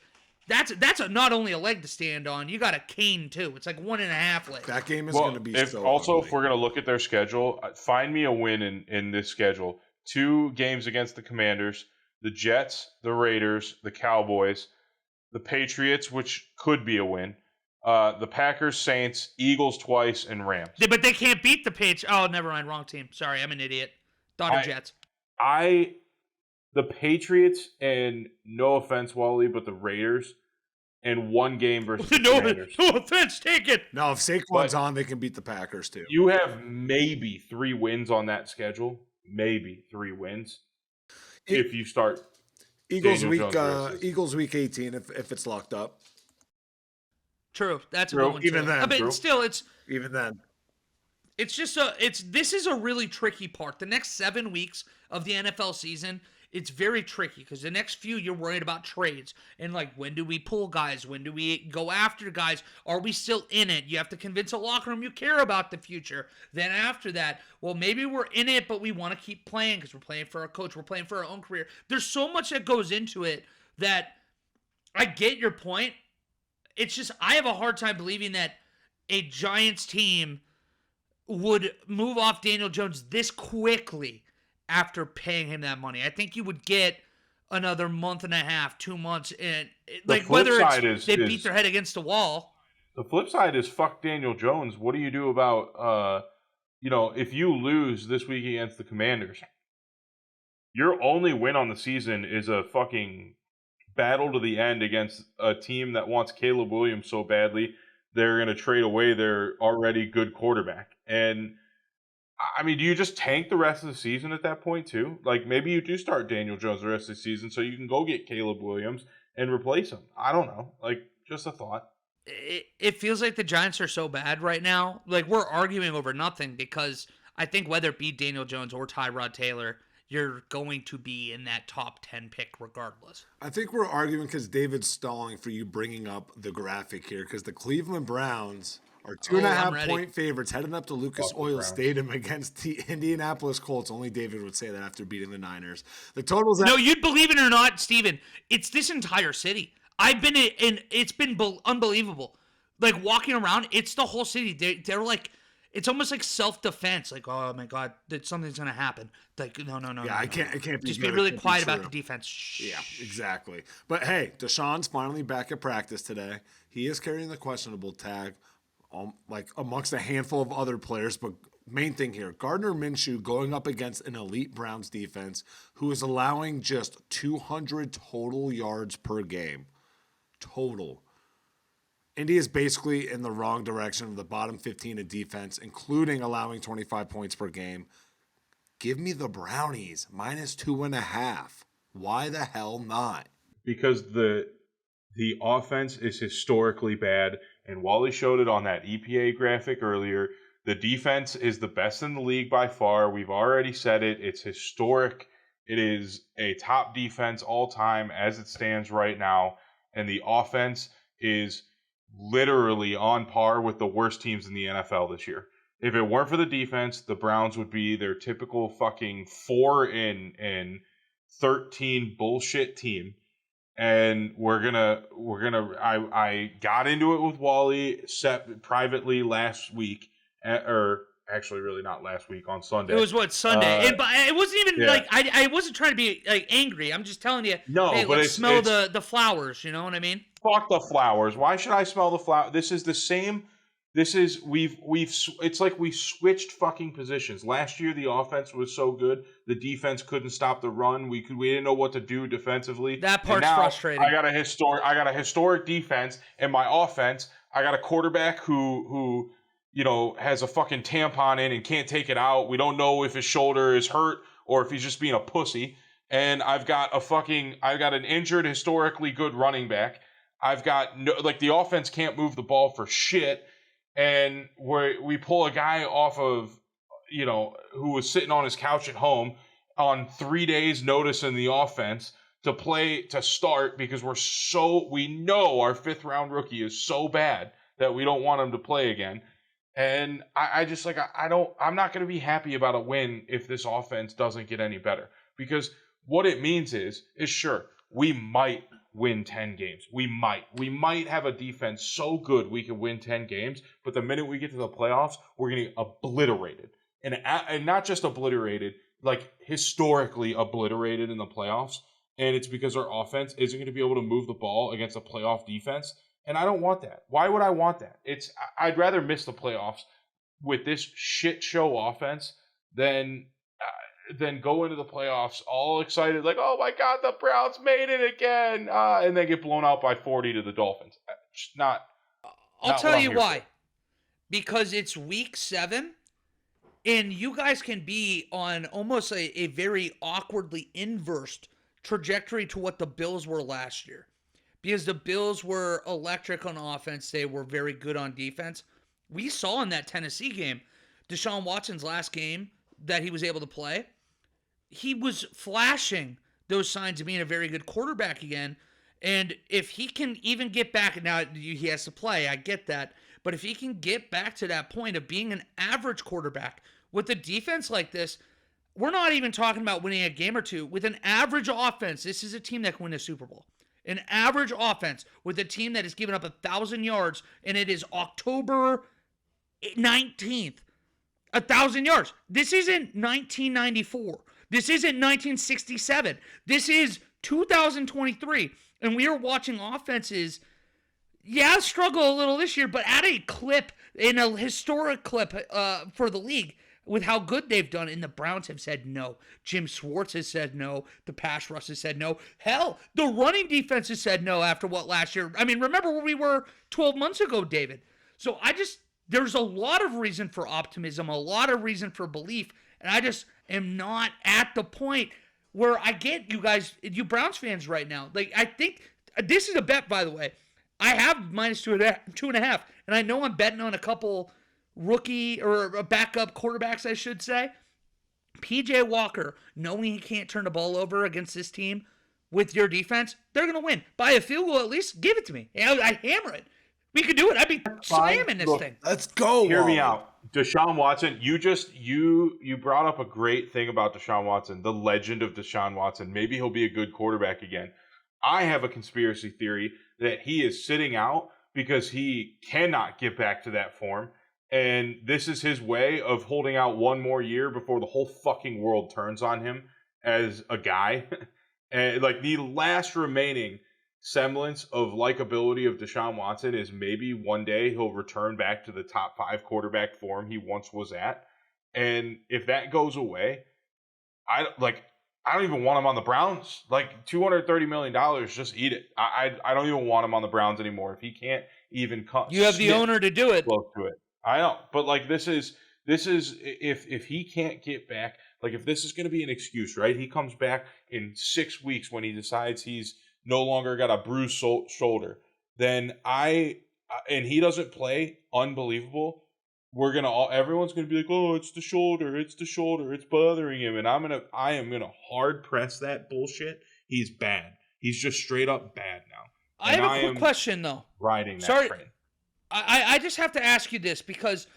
That's not only a leg to stand on. You got a cane too. It's like 1.5 legs. That game is going to be so. Also, ugly. If we're going to look at their schedule, find me a win in this schedule. 2 games against the Commanders, the Jets, the Raiders, the Cowboys, the Patriots, which could be a win. The Packers, Saints, Eagles twice, and Rams. But they can't beat the Patriots. Oh, never mind. Wrong team. Sorry, I'm an idiot. Thought of Jets. The Patriots, and no offense, Wally, but the Raiders, and 1 game versus the Commanders. No offense, take it. No, if Saquon's on, they can beat the Packers too. You have maybe 3 wins on that schedule. Maybe 3 wins if you start Eagles week 18 if it's locked up. True, that's a good one. Even then, but still, even then. It's just this is a really tricky part. The next 7 weeks of the NFL season, it's very tricky because the next few you're worried about trades and like when do we pull guys? When do we go after guys? Are we still in it? You have to convince a locker room you care about the future. Then after that, well, maybe we're in it, but we want to keep playing because we're playing for our coach. We're playing for our own career. There's so much that goes into it that I get your point. It's just I have a hard time believing that a Giants team would move off Daniel Jones this quickly after paying him that money. I think you would get another 1.5, 2 months, and like whether they beat their head against the wall. The flip side is fuck Daniel Jones. What do you do about if you lose this week against the Commanders, your only win on the season is a fucking battle to the end against a team that wants Caleb Williams so badly they're going to trade away their already good quarterback. And I mean, do you just tank the rest of the season at that point too? Like maybe you do start Daniel Jones the rest of the season so you can go get Caleb Williams and replace him. I don't know. Like just a thought. It feels like the Giants are so bad right now. Like we're arguing over nothing because I think whether it be Daniel Jones or Tyrod Taylor, you're going to be in that top 10 pick regardless. I think we're arguing because David's stalling for you bringing up the graphic here because the Cleveland Browns are 2.5 point favorites heading up to Lucas Oil Stadium against the Indianapolis Colts. Only David would say that after beating the Niners. The total's No, you'd believe it or not, Steven. It's this entire city. I've been in, it's been unbelievable. Like walking around, it's the whole city. They're like, it's almost like self-defense. Like, oh my God, something's gonna happen. Like, no. Yeah, I can't just be really quiet about the defense. Shh. Yeah, exactly. But hey, Deshaun's finally back at practice today. He is carrying the questionable tag, like amongst a handful of other players. But main thing here, Gardner Minshew going up against an elite Browns defense who is allowing just 200 total yards per game. Total. Indy is basically in the wrong direction of the bottom 15 in defense, including allowing 25 points per game. Give me the Brownies -2.5. Why the hell not? Because the offense is historically bad, and Wally showed it on that EPA graphic earlier. The defense is the best in the league by far. We've already said it. It's historic. It is a top defense all time as it stands right now, and the offense is literally on par with the worst teams in the NFL this year. If it weren't for the defense, the Browns would be their typical fucking 4-13 bullshit team. And I got into it with Wally privately last week, or actually really not last week, on Sunday. It was Sunday? But it wasn't even like, I wasn't trying to be like angry. I'm just telling you, no, hey, but smell the flowers, you know what I mean? Fuck the flowers. Why should I smell the flower? This is the same. It's like we switched fucking positions. Last year the offense was so good, the defense couldn't stop the run. We didn't know what to do defensively. That part's frustrating. I got a historic defense, and my offense, I got a quarterback who has a fucking tampon in and can't take it out. We don't know if his shoulder is hurt or if he's just being a pussy. And I've got an injured, historically good running back. I've got the offense can't move the ball for shit. And we pull a guy off of, who was sitting on his couch at home on 3 days' notice in the offense to start because we know our 5th round rookie is so bad that we don't want him to play again. And I'm not going to be happy about a win if this offense doesn't get any better, because what it means is sure, we might win 10 games. We might have a defense so good we can win 10 games, but the minute we get to the playoffs, we're going to get obliterated. And not just obliterated, like historically obliterated in the playoffs. And it's because our offense isn't going to be able to move the ball against a playoff defense. And I don't want that. Why would I want that? I'd rather miss the playoffs with this shit show offense than go into the playoffs all excited, like, oh my God, the Browns made it again, and they get blown out by 40 to the Dolphins. I'll tell you why. Because it's week 7, and you guys can be on almost a very awkwardly inversed trajectory to what the Bills were last year. Because the Bills were electric on offense. They were very good on defense. We saw in that Tennessee game, Deshaun Watson's last game that he was able to play, he was flashing those signs of being a very good quarterback again. And if he can even get back, now he has to play, I get that. But if he can get back to that point of being an average quarterback with a defense like this, we're not even talking about winning a game or two. With an average offense, this is a team that can win a Super Bowl. An average offense with a team that has given up 1,000 yards, and it is October 19th. 1,000 yards. This isn't 1994. This isn't 1967. This is 2023. And we are watching offenses, struggle a little this year, but at a clip, in a historic clip for the league with how good they've done. And the Browns have said no. Jim Schwartz has said no. The pass rush has said no. Hell, the running defense has said no after what last year. I mean, remember where we were 12 months ago, David. So there's a lot of reason for optimism, a lot of reason for belief, and I just am not at the point where I get you guys, you Browns fans right now. Like, I think this is a bet, by the way. I have -2.5, and I know I'm betting on a couple rookie or backup quarterbacks, I should say. PJ Walker, knowing he can't turn the ball over against this team with your defense, they're going to win. By a field goal at least, give it to me. I hammer it. We could do it. I'd be slamming this thing. Let's go. Hear me out. Deshaun Watson, you brought up a great thing about Deshaun Watson, the legend of Deshaun Watson. Maybe he'll be a good quarterback again. I have a conspiracy theory that he is sitting out because he cannot get back to that form. And this is his way of holding out one more year before the whole fucking world turns on him as a guy. And like the last remaining semblance of likability of Deshaun Watson is maybe one day he'll return back to the top 5 quarterback form he once was at. And if that goes away, I don't even want him on the Browns. Like $230 million, just eat it. I don't even want him on the Browns anymore. If he can't even come, you have the owner to do it. Close to it. I know, but like this is if he can't get back, Like, if this is going to be an excuse, right? He comes back in 6 weeks when he decides he's no longer got a bruised shoulder. Then and he doesn't play unbelievable. Everyone's gonna be like, oh, it's the shoulder, it's bothering him, and I am gonna hard press that bullshit. He's bad. He's just straight up bad now. I have a quick question though. Riding that train. I just have to ask you this because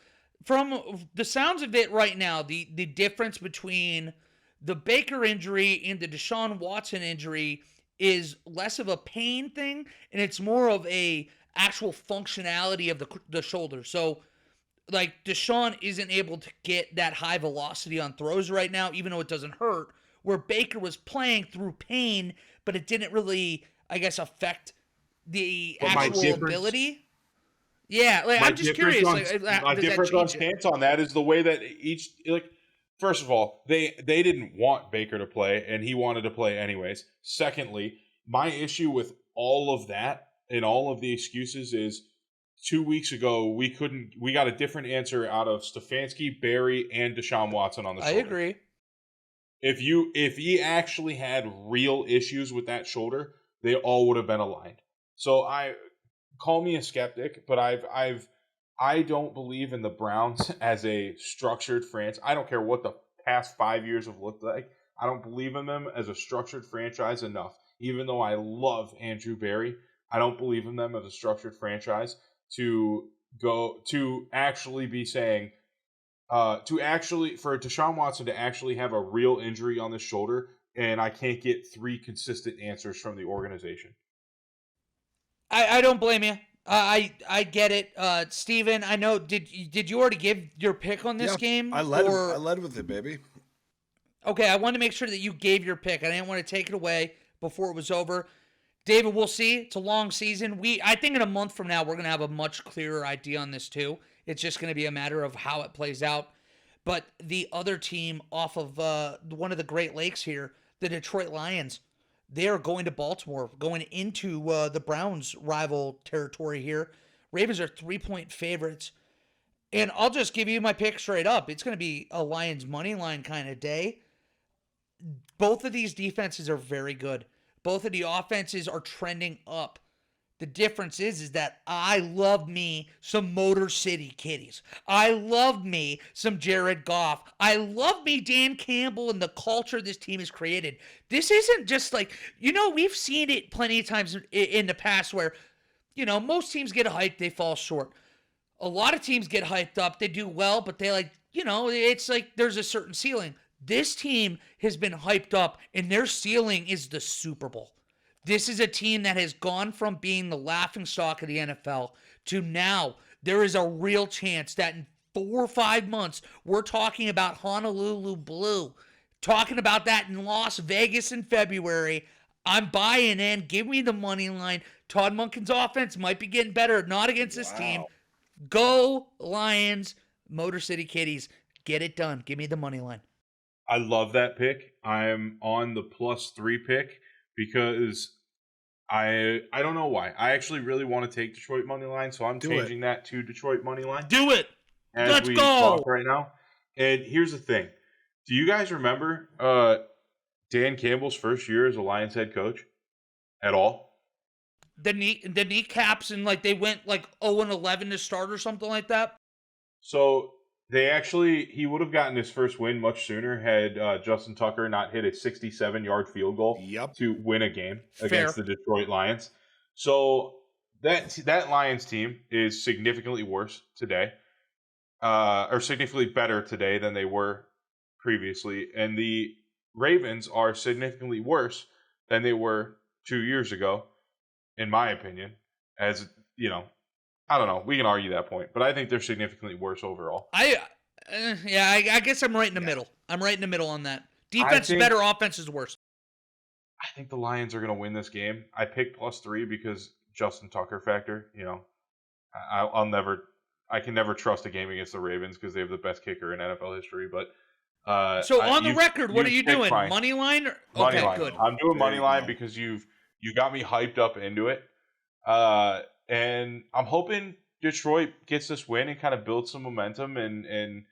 from the sounds of it right now, the difference between the Baker injury and the Deshaun Watson injury is less of a pain thing, and it's more of a actual functionality of the shoulder. So, like, Deshaun isn't able to get that high velocity on throws right now, even though it doesn't hurt, where Baker was playing through pain, but it didn't really, I guess, affect the actual ability. Yeah, like, I'm just curious. My difference on stance on that is the way that first of all, they didn't want Baker to play, and he wanted to play anyways. Secondly, my issue with all of that and all of the excuses is 2 weeks ago we got a different answer out of Stefanski, Barry, and Deshaun Watson on the shoulder. I agree. If he actually had real issues with that shoulder, they all would have been aligned. So call me a skeptic, but I don't believe in the Browns as a structured franchise. I don't care what the past 5 years have looked like. I don't believe in them as a structured franchise enough. Even though I love Andrew Barry, I don't believe in them as a structured franchise to actually be saying, for Deshaun Watson to actually have a real injury on the shoulder, and I can't get 3 consistent answers from the organization. I don't blame you. I get it. Steven, I know, did you already give your pick on this game? I led with it, baby. Okay, I wanted to make sure that you gave your pick. I didn't want to take it away before it was over. David, we'll see. It's a long season. I think in a month from now, we're going to have a much clearer idea on this too. It's just going to be a matter of how it plays out. But the other team off of one of the Great Lakes here, the Detroit Lions, they are going to Baltimore, going into the Browns' rival territory here. Ravens are 3-point favorites. And I'll just give you my pick straight up. It's going to be a Lions money line kind of day. Both of these defenses are very good. Both of the offenses are trending up. The difference is that I love me some Motor City Kitties. I love me some Jared Goff. I love me Dan Campbell and the culture this team has created. This isn't just like, we've seen it plenty of times in the past where, most teams get hyped, they fall short. A lot of teams get hyped up, they do well, but they it's like there's a certain ceiling. This team has been hyped up, and their ceiling is the Super Bowl. This is a team that has gone from being the laughingstock of the NFL to now there is a real chance that in 4 or 5 months, we're talking about Honolulu Blue, talking about that in Las Vegas in February. I'm buying in. Give me the money line. Todd Monken's offense might be getting better, not against this team. Go Lions, Motor City Kitties. Get it done. Give me the money line. I love that pick. I'm on the +3 pick because I don't know why. I actually really want to take Detroit money line, so I'm changing that to Detroit money line. Do it. Let's go talk right now. And here's the thing. Do you guys remember Dan Campbell's first year as a Lions head coach at all? The kneecaps and they went 0-11 to start or something like that. So he would have gotten his first win much sooner had Justin Tucker not hit a 67-yard field goal to win a game against the Detroit Lions. So that Lions team is significantly worse today, or significantly better today than they were previously, and the Ravens are significantly worse than they were 2 years ago, in my opinion. As I don't know. We can argue that point, but I think they're significantly worse overall. I guess I'm right in the middle. I'm right in the middle on that. Defense is better, offense is worse. I think the Lions are going to win this game. I picked +3 because Justin Tucker factor. I can never trust a game against the Ravens because they have the best kicker in NFL history. But so on the record, what are you doing? Money line? Money line. Good. I'm doing money line because you got me hyped up into it. And I'm hoping Detroit gets this win and kind of builds some momentum and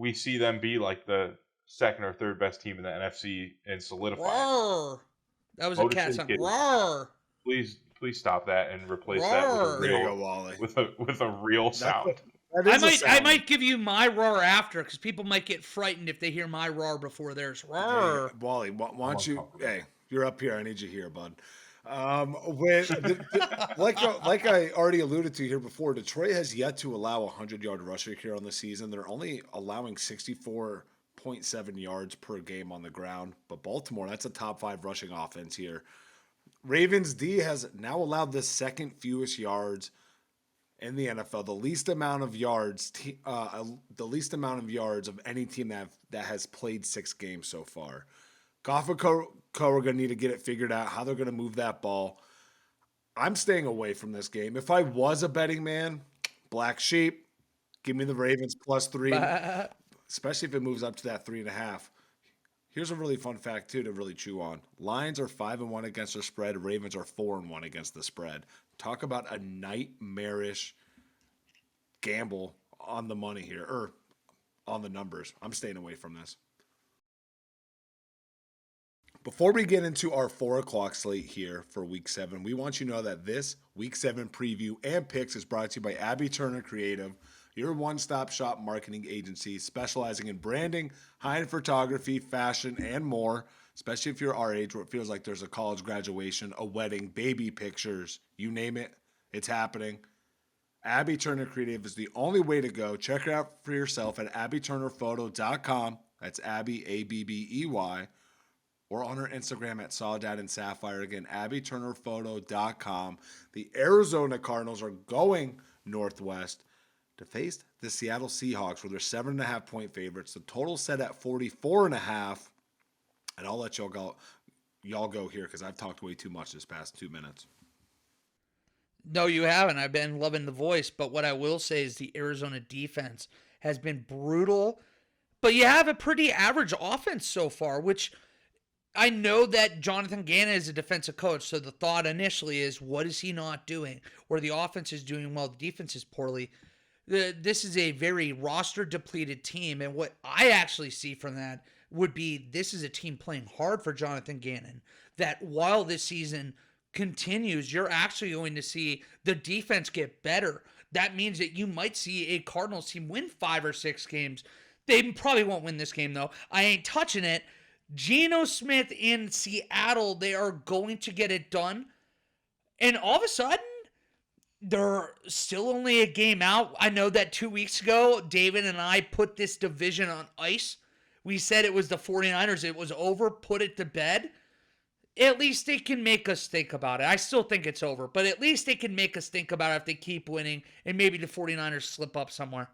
we see them be like the second or third best team in the NFC and solidify it. Roar. That was a Otis cat and sound. Kitty. Roar. Please stop that and replace that with a Roar. There you real go, Wally. with a real sound. That I is a I sound. might give you my roar after, because people might get frightened if they hear my roar before theirs. Roar. Hey, Wally, why don't you? uncomfortable. Hey, you're up here. I need you here, bud. Like I already alluded to here before, Detroit has yet to allow a 100-yard rusher here on the season. They're only allowing 64.7 yards per game on the ground. But Baltimore, that's a top 5 rushing offense here. Ravens D has now allowed the second fewest yards in the NFL, the least amount of yards of any team that has played 6 games so far. Goff and Co are going to need to get it figured out how they're going to move that ball. I'm staying away from this game. If I was a betting man, black sheep, give me the Ravens +3, especially if it moves up to that 3.5. Here's a really fun fact too to really chew on. Lions are 5-1 against the spread. Ravens are 4-1 against the spread. Talk about a nightmarish gamble on the money here, or on the numbers. I'm staying away from this. Before we get into our 4 o'clock slate here for Week 7, we want you to know that this Week 7 preview and picks is brought to you by Abby Turner Creative, your one-stop shop marketing agency specializing in branding, high-end photography, fashion, and more, especially if you're our age where it feels like there's a college graduation, a wedding, baby pictures, you name it, it's happening. Abby Turner Creative is the only way to go. Check it out for yourself at abbyturnerphoto.com. That's Abby, A-B-B-E-Y. Or on her Instagram at Soledad and Sapphire. Again, abbyturnerphoto.com. The Arizona Cardinals are going northwest to face the Seattle Seahawks, where they're 7.5-point favorites. The total set at 44.5. And I'll let y'all go here because I've talked way too much this past 2 minutes. No, you haven't. I've been loving the voice. But what I will say is the Arizona defense has been brutal. But you have a pretty average offense so far, which I know that Jonathan Gannon is a defensive coach, so the thought initially is, what is he not doing? Where the offense is doing well, the defense is poorly. This is a very roster-depleted team, and what I actually see from that would be this is a team playing hard for Jonathan Gannon, that while this season continues, you're actually going to see the defense get better. That means that you might see a Cardinals team win 5 or 6 games. They probably won't win this game, though. I ain't touching it. Geno Smith in Seattle, they are going to get it done. And all of a sudden, they're still only a game out. I know that 2 weeks ago, David and I put this division on ice. We said it was the 49ers. It was over. Put it to bed. At least they can make us think about it. I still think it's over, but at least they can make us think about it if they keep winning, and maybe the 49ers slip up somewhere.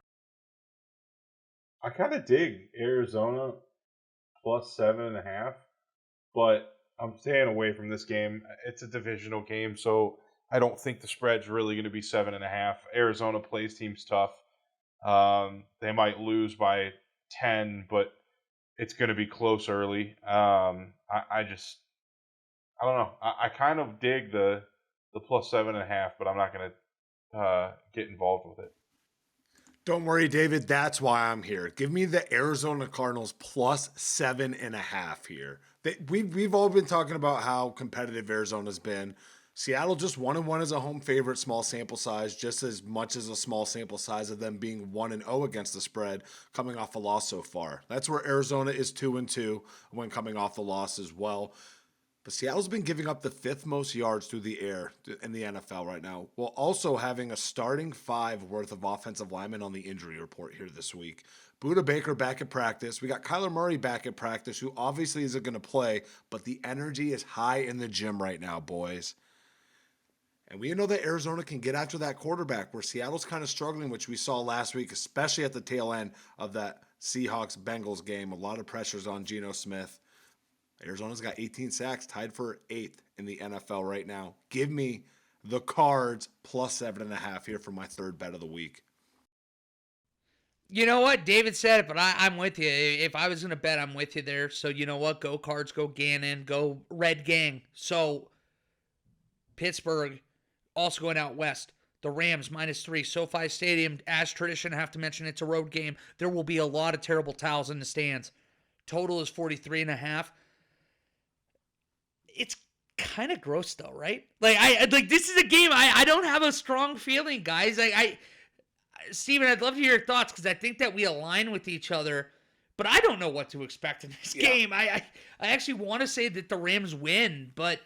I kind of dig Arizona +7.5, but I'm staying away from this game. It's a divisional game, so I don't think the spread's really going to be 7.5. Arizona plays teams tough. They might lose by 10, but it's going to be close early. I don't know. I kind of dig the +7.5, but I'm not going to get involved with it. Don't worry, David. That's why I'm here. Give me the Arizona Cardinals +7.5 here. We've all been talking about how competitive Arizona's been. Seattle just 1-1 as a home favorite, small sample size, just as much as a small sample size of them being 1-0 against the spread, coming off a loss so far. That's where Arizona is 2-2 when coming off the loss as well. But Seattle's been giving up the 5th most yards through the air in the NFL right now, while also having a starting 5 worth of offensive linemen on the injury report here this week. Budda Baker back at practice. We got Kyler Murray back at practice, who obviously isn't going to play, but the energy is high in the gym right now, boys. And we know that Arizona can get after that quarterback, where Seattle's kind of struggling, which we saw last week, especially at the tail end of that Seahawks-Bengals game. A lot of pressures on Geno Smith. Arizona's got 18 sacks, tied for 8th in the NFL right now. Give me the Cards +7.5 here for my third bet of the week. You know what? David said it, but I'm with you. If I was going to bet, I'm with you there. So you know what? Go Cards, go Gannon, go Red Gang. So Pittsburgh also going out west. The Rams -3, SoFi Stadium. As tradition, I have to mention it's a road game. There will be a lot of terrible towels in the stands. Total is 43.5. It's kind of gross though, right? Like this is a game I don't have a strong feeling, guys. Steven, I'd love to hear your thoughts because I think that we align with each other, but I don't know what to expect in this game. I actually want to say that the Rams win, but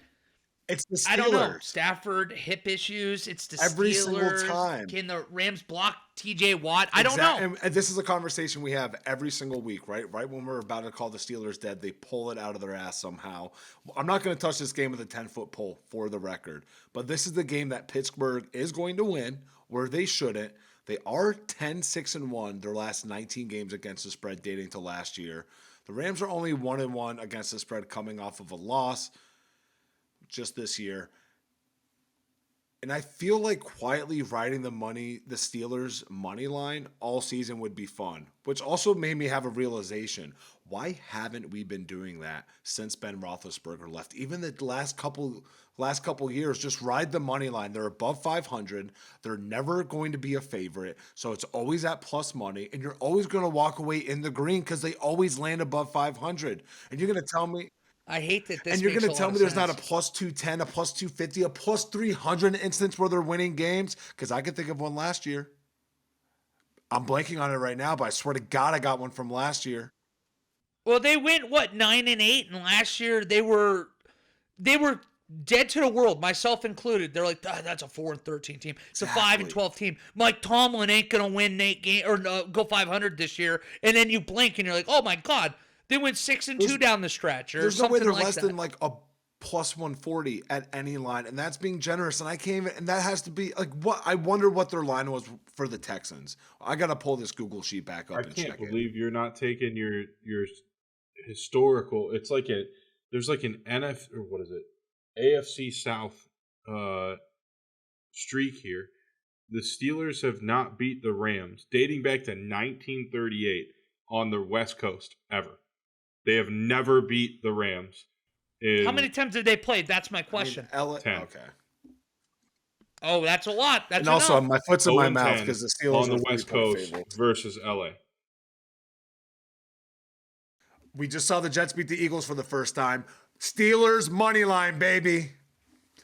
it's the Steelers. I don't know. Stafford, hip issues. It's the every Steelers. single time. Can the Rams block TJ Watt? I don't know. And this is a conversation we have every single week, right? Right when we're about to call the Steelers dead, they pull it out of their ass somehow. I'm not going to touch this game with a 10-foot pole for the record, but this is the game that Pittsburgh is going to win, where they shouldn't. They are 10-6-1 their last 19 games against the spread dating to last year. The Rams are only 1-1 against the spread coming off of a loss just this year. And I feel like quietly riding the Steelers money line all season would be fun, which also made me have a realization. Why haven't we been doing that since Ben Roethlisberger left? Even the last couple years, just ride the money line. They're above 500. They're never going to be a favorite. So it's always at plus money, and you're always going to walk away in the green because they always land above 500. And you're going to tell me, I hate that this. And you're going to tell me there's not a plus 210, a plus 250, a plus 300 instance where they're winning games? Because I could think of one last year. I'm blanking on it right now, but I swear to God, I got one from last year. Well, they went 9-8, and last year they were dead to the world, myself included. They're like, that's a 4-13 team. It's a 5-12 team. Mike Tomlin ain't gonna win 8 games or go 500 this year. And then you blink and you're like, oh my God, they went 6-2 down the stretch. Or there's no way they're less that. than like a plus 140 at any line, and that's being generous. And I can't even. And that has to be like what I wonder what their line was for the Texans. I gotta pull this Google sheet back up. I can't believe you're not taking your historical. It's like there's like an NFC or what is it? AFC South streak here. The Steelers have not beat the Rams dating back to 1938 on the West Coast ever. They have never beat the Rams. How many times did they play? That's my question. 10. Okay. Oh, that's a lot. That's and also enough. My foot's in my mouth because the Steelers on the West Coast versus LA. We just saw the Jets beat the Eagles for the first time. Steelers money line, baby.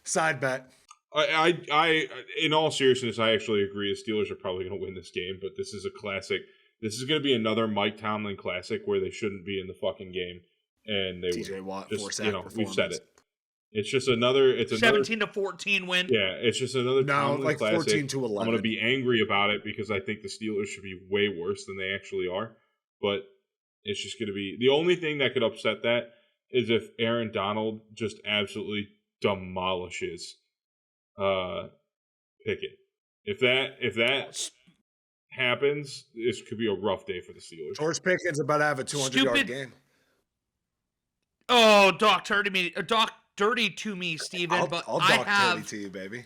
Side bet. I in all seriousness, I actually agree. The Steelers are probably going to win this game, but this is a classic. This is going to be another Mike Tomlin classic where they shouldn't be in the fucking game, and they TJ Watt, just, we've said it. It's just another. It's 17-14 win. Yeah, it's just another Tomlin like classic. 14-11. I'm going to be angry about it because I think the Steelers should be way worse than they actually are, but it's just going to be the only thing that could upset that is if Aaron Donald just absolutely demolishes Pickett. If that happens, this could be a rough day for the Steelers. George Pickens about to have a 200-yard game. Oh, Doc dirty to me, Steven. I'll I have dirty to you, baby.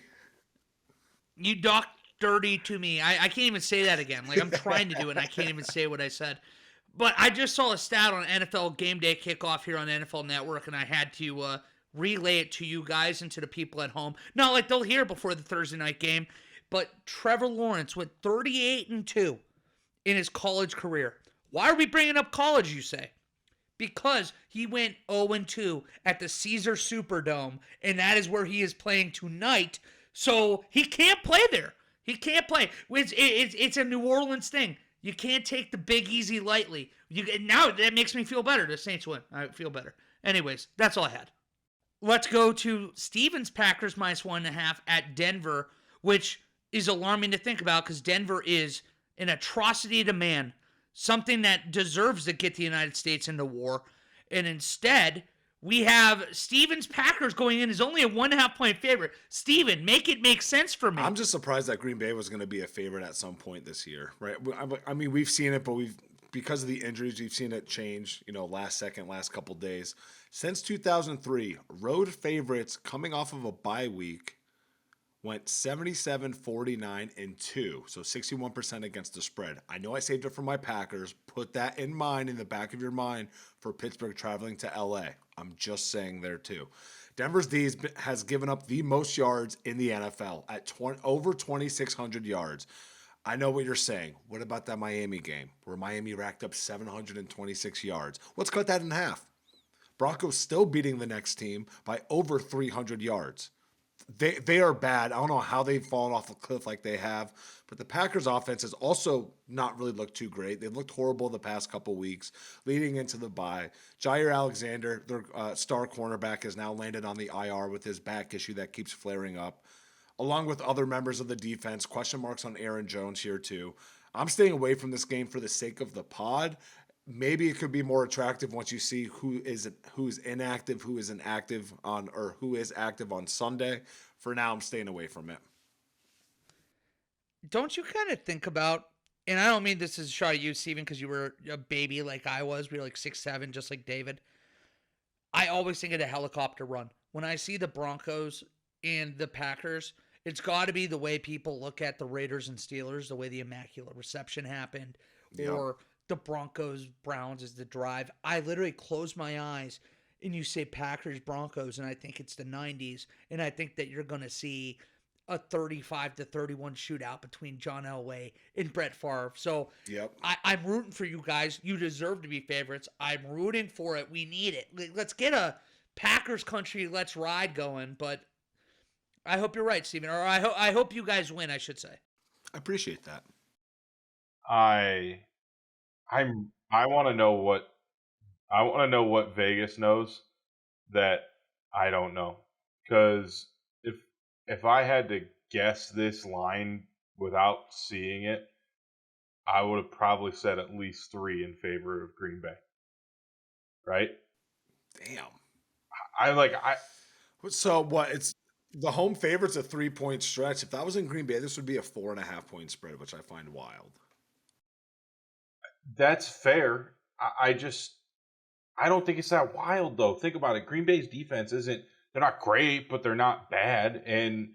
You doc dirty to me. I can't even say that again. Like I'm trying to do it, and I can't even say what I said. But I just saw a stat on NFL Game Day Kickoff here on NFL Network, and I had to relay it to you guys and to the people at home. Not like they'll hear before the Thursday night game, but Trevor Lawrence went 38-2 in his college career. Why are we bringing up college, you say? Because he went 0-2 at the Caesar Superdome, and that is where he is playing tonight. So he can't play there. He can't play. It's a New Orleans thing. You can't take the Big Easy lightly. Now that makes me feel better. The Saints win. I feel better. Anyways, that's all I had. Let's go to Stevens Packers -1.5 at Denver, which is alarming to think about because Denver is an atrocity to man, something that deserves to get the United States into war. And instead, we have Stevens Packers going in as only a 1.5-point favorite. Steven, make it make sense for me. I'm just surprised that Green Bay was going to be a favorite at some point this year, right? I mean, we've seen it, but because of the injuries, we've seen it change, last couple days. Since 2003, road favorites coming off of a bye week went 77-49-2, so 61% against the spread. I know I saved it for my Packers. Put that in mind, in the back of your mind, for Pittsburgh traveling to LA. I'm just saying there too. Denver's D has given up the most yards in the NFL at over 2,600 yards. I know what you're saying. What about that Miami game where Miami racked up 726 yards? Let's cut that in half. Broncos still beating the next team by over 300 yards. They are bad. I don't know how they've fallen off a cliff like they have, but the Packers offense has also not really looked too great. They've looked horrible the past couple weeks leading into the bye. Jair Alexander, their star cornerback, has now landed on the IR with his back issue that keeps flaring up. Along with other members of the defense, question marks on Aaron Jones here too. I'm staying away from this game for the sake of the pod. Maybe it could be more attractive once you see who is inactive, who isn't active on, or who is active on Sunday. For now, I'm staying away from it. Don't you kind of think about, and I don't mean this as a shot at you, Steven, because you were a baby like I was. We were like 6'7", just like David. I always think of the helicopter run. When I see the Broncos and the Packers, it's got to be the way people look at the Raiders and Steelers, the way the Immaculate Reception happened, or the Broncos Browns is the drive. I literally close my eyes and you say Packers Broncos, and I think it's the 90s, and I think that you're going to see a 35-31 shootout between John Elway and Brett Favre. So I'm rooting for you guys. You deserve to be favorites. I'm rooting for it. We need it. Let's get a Packers country let's ride going. But I hope you're right, Steven. Or I hope you guys win, I should say. I appreciate that. I want to know what Vegas knows that I don't know. Because if I had to guess this line without seeing it, I would have probably said at least 3 in favor of Green Bay. Right? Damn. So what? It's the home favorite's a 3-point stretch. If that was in Green Bay, this would be a 4.5-point spread, which I find wild. That's fair. I don't think it's that wild though. Think about it. Green Bay's defense they're not great, but they're not bad. And,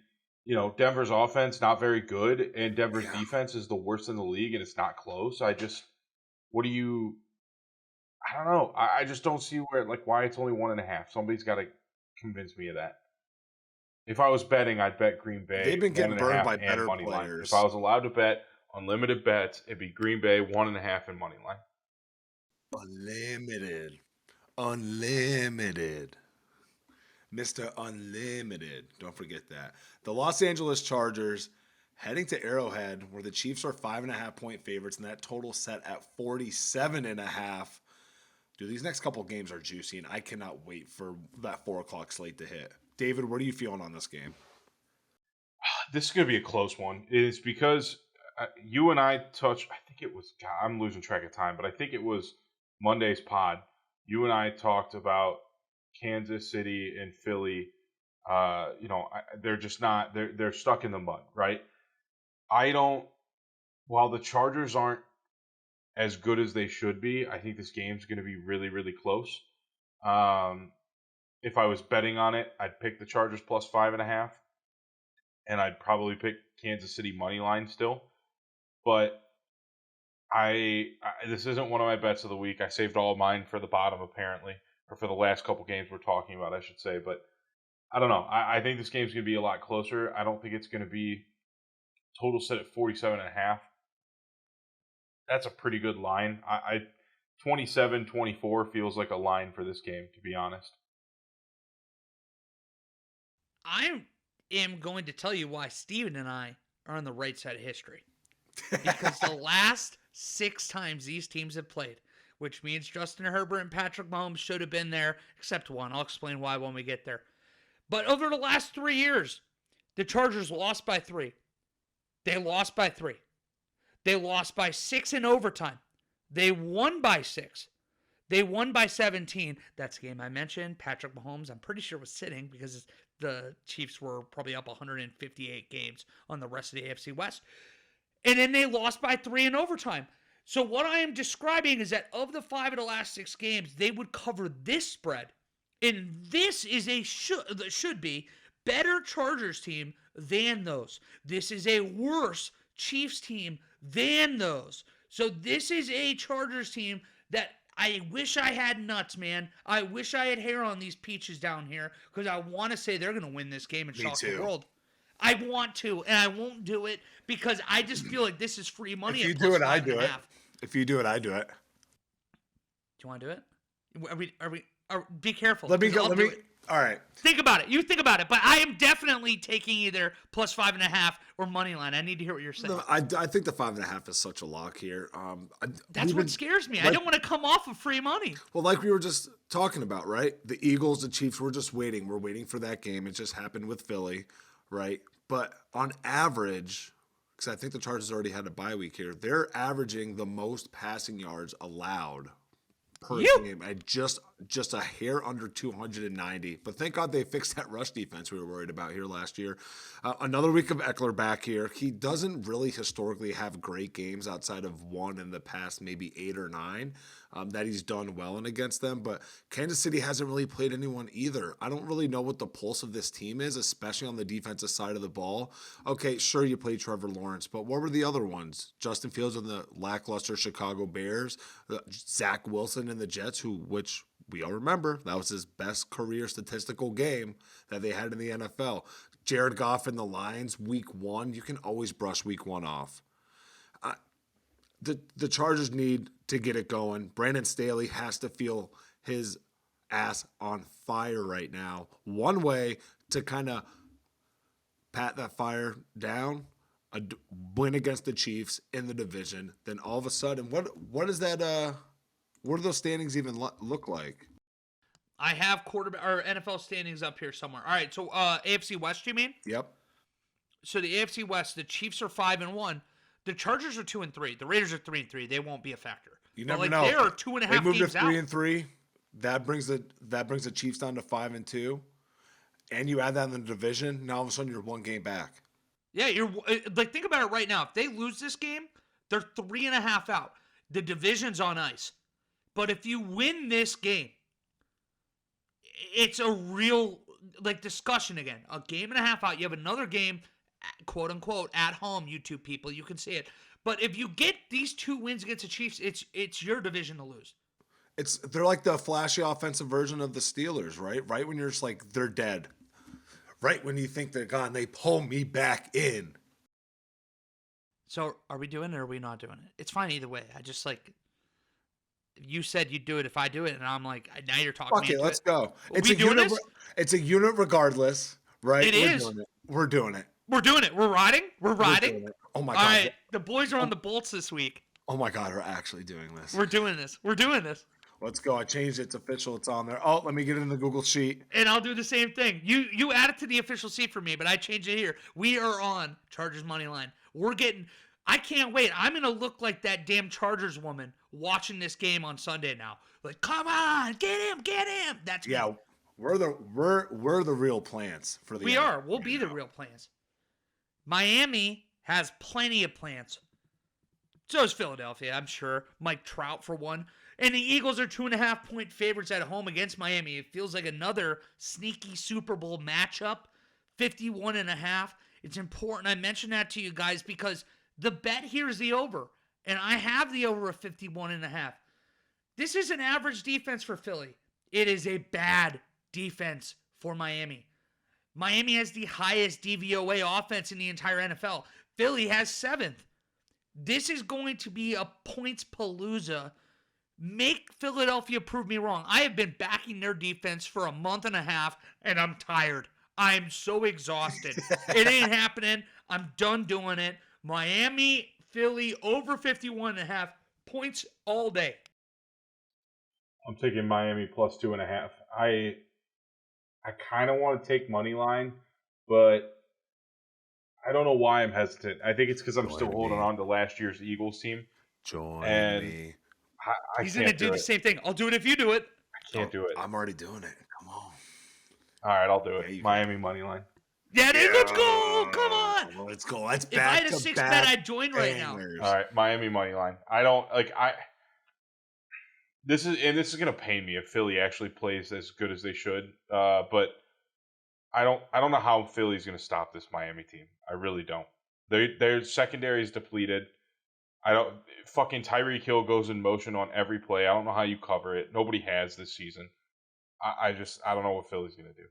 Denver's offense, not very good. And Denver's defense is the worst in the league, and it's not close. I don't know. I just don't see why it's only 1.5. Somebody's got to convince me of that. If I was betting, I'd bet Green Bay. They've been getting burned by better players. Line. If I was allowed to bet unlimited bets, it'd be Green Bay 1.5 in money line. Unlimited. Mr. Unlimited. Don't forget that. The Los Angeles Chargers heading to Arrowhead, where the Chiefs are 5.5-point favorites, and that total set at 47.5. Dude, these next couple games are juicy, and I cannot wait for that 4 o'clock slate to hit. David, what are you feeling on this game? This is going to be a close one. It's because you and I touched, I think it was, God, I'm losing track of time, but I think it was Monday's pod. You and I talked about Kansas City and Philly. They're just not, they're stuck in the mud, right? While the Chargers aren't as good as they should be, I think this game's going to be really, really close. If I was betting on it, I'd pick the Chargers plus 5.5, and I'd probably pick Kansas City money line still. But this isn't one of my bets of the week. I saved all of mine for the bottom, apparently, or for the last couple games we're talking about, I should say. But I don't know. I think this game's going to be a lot closer. I don't think it's going to be total set at 47.5. That's a pretty good line. 27-24 feels like a line for this game, to be honest. I am going to tell you why Steven and I are on the right side of history. Because the last 6 times these teams have played, which means Justin Herbert and Patrick Mahomes should have been there, except one. I'll explain why when we get there. But over the last 3 years, the Chargers lost by 3. They lost by 3. They lost by 6 in overtime. They won by 6. They won by 17. That's the game I mentioned. Patrick Mahomes, I'm pretty sure, was sitting because the Chiefs were probably up 158 games on the rest of the AFC West. And then they lost by 3 in overtime. So what I am describing is that of the 5 of the last 6 games, they would cover this spread. And this is should be better Chargers team than those. This is a worse Chiefs team than those. So this is a Chargers team that I wish I had nuts, man. I wish I had hair on these peaches down here because I want to say they're going to win this game and shock the world. I want to, and I won't do it because I just feel like this is free money. If you at do plus it, I 5.5. do it. If you do it, I do it. Do you want to do it? Be careful. Let me go. All right. Think about it. You think about it. But I am definitely taking either plus 5.5 or money line. I need to hear what you're saying. No, I think the 5.5 is such a lock here. That's what scares me. I don't want to come off of free money. Well, like we were just talking about, right? The Eagles, the Chiefs, we're just waiting. We're waiting for that game. It just happened with Philly, right? But on average, because I think the Chargers already had a bye week here, they're averaging the most passing yards allowed per game at just a hair under 290. But thank God they fixed that rush defense we were worried about here last year. Another week of Eckler back here. He doesn't really historically have great games outside of one in the past maybe 8 or 9 that he's done well in against them. But Kansas City hasn't really played anyone either. I don't really know what the pulse of this team is, especially on the defensive side of the ball. Okay, sure, you played Trevor Lawrence, but what were the other ones? Justin Fields and the lackluster Chicago Bears, Zach Wilson and the Jets, which we all remember, that was his best career statistical game that they had in the NFL. Jared Goff and the Lions, week 1. You can always brush week 1 off. The Chargers need to get it going. Brandon Staley has to feel his ass on fire right now. One way to kind of pat that fire down, a win against the Chiefs in the division. Then all of a sudden, what is that? What do those standings even look like? I have quarterback or NFL standings up here somewhere. All right, so AFC West, you mean? Yep. So the AFC West, the Chiefs are 5-1. The Chargers are 2-3. The Raiders are 3-3. They won't be a factor. You never know. They are 2.5 games out. They moved to 3-3. That brings the Chiefs down to 5-2. And you add that in the division, now all of a sudden you're 1 game back. Yeah, you're like, think about it right now. If they lose this game, they're 3.5 out. The division's on ice. But if you win this game, it's a real discussion again. A game and a half out. You have another game, quote unquote, at home. You two people, you can see it. But if you get these 2 wins against the Chiefs, it's your division to lose. They're like the flashy offensive version of the Steelers, right? Right when you're just like they're dead. Right when you think they're gone, they pull me back in. So are we doing it or are we not doing it? It's fine either way. I just you said you'd do it if I do it, and I'm like, now you're talking. Okay, let's go. It's a unit. It's a unit regardless, right? We're doing it. We're doing it. We're riding. We're riding. Oh my God! All right, the boys are on the bolts this week. Oh my God, we're actually doing this. We're doing this. We're doing this. Let's go. I changed it. It's official. It's on there. Oh, let me get it in the Google Sheet. And I'll do the same thing. You add it to the official sheet for me, but I change it here. We are on Chargers money line. I can't wait. I'm going to look like that damn Chargers woman watching this game on Sunday now. Like, come on, get him. That's yeah. me. We're the real plants for the. We are. We'll be the real plants. Miami has plenty of plants. So is Philadelphia, I'm sure. Mike Trout for one. And the Eagles are 2.5-point favorites at home against Miami. It feels like another sneaky Super Bowl matchup. 51.5. It's important I mention that to you guys because the bet here is the over. And I have the over of 51.5. This is an average defense for Philly. It is a bad defense for Miami. Miami has the highest DVOA offense in the entire NFL. Philly has 7th. This is going to be a points palooza. Make Philadelphia prove me wrong. I have been backing their defense for a month and a half, and I'm tired. I'm so exhausted. It ain't happening. I'm done doing it. Miami, Philly, over 51.5 points all day. I'm taking Miami plus 2.5. I kind of want to take money line, but I don't know why I'm hesitant. I think it's because I'm still holding on to last year's Eagles team. Join me. He's going to do the same thing. I'll do it if you do it. I can't do it. I'm already doing it. Come on. All right, I'll do it. Miami money line. Yeah, let's go. Come on. Let's go. Let's if I had a 6 bet, I'd join right now. All right, Miami money line. I don't like This is going to pain me if Philly actually plays as good as they should. But I don't know how Philly's going to stop this Miami team. I really don't. Their secondary is depleted. I don't fucking Tyreek Hill goes in motion on every play. I don't know how you cover it. Nobody has this season. I don't know what Philly's gonna do.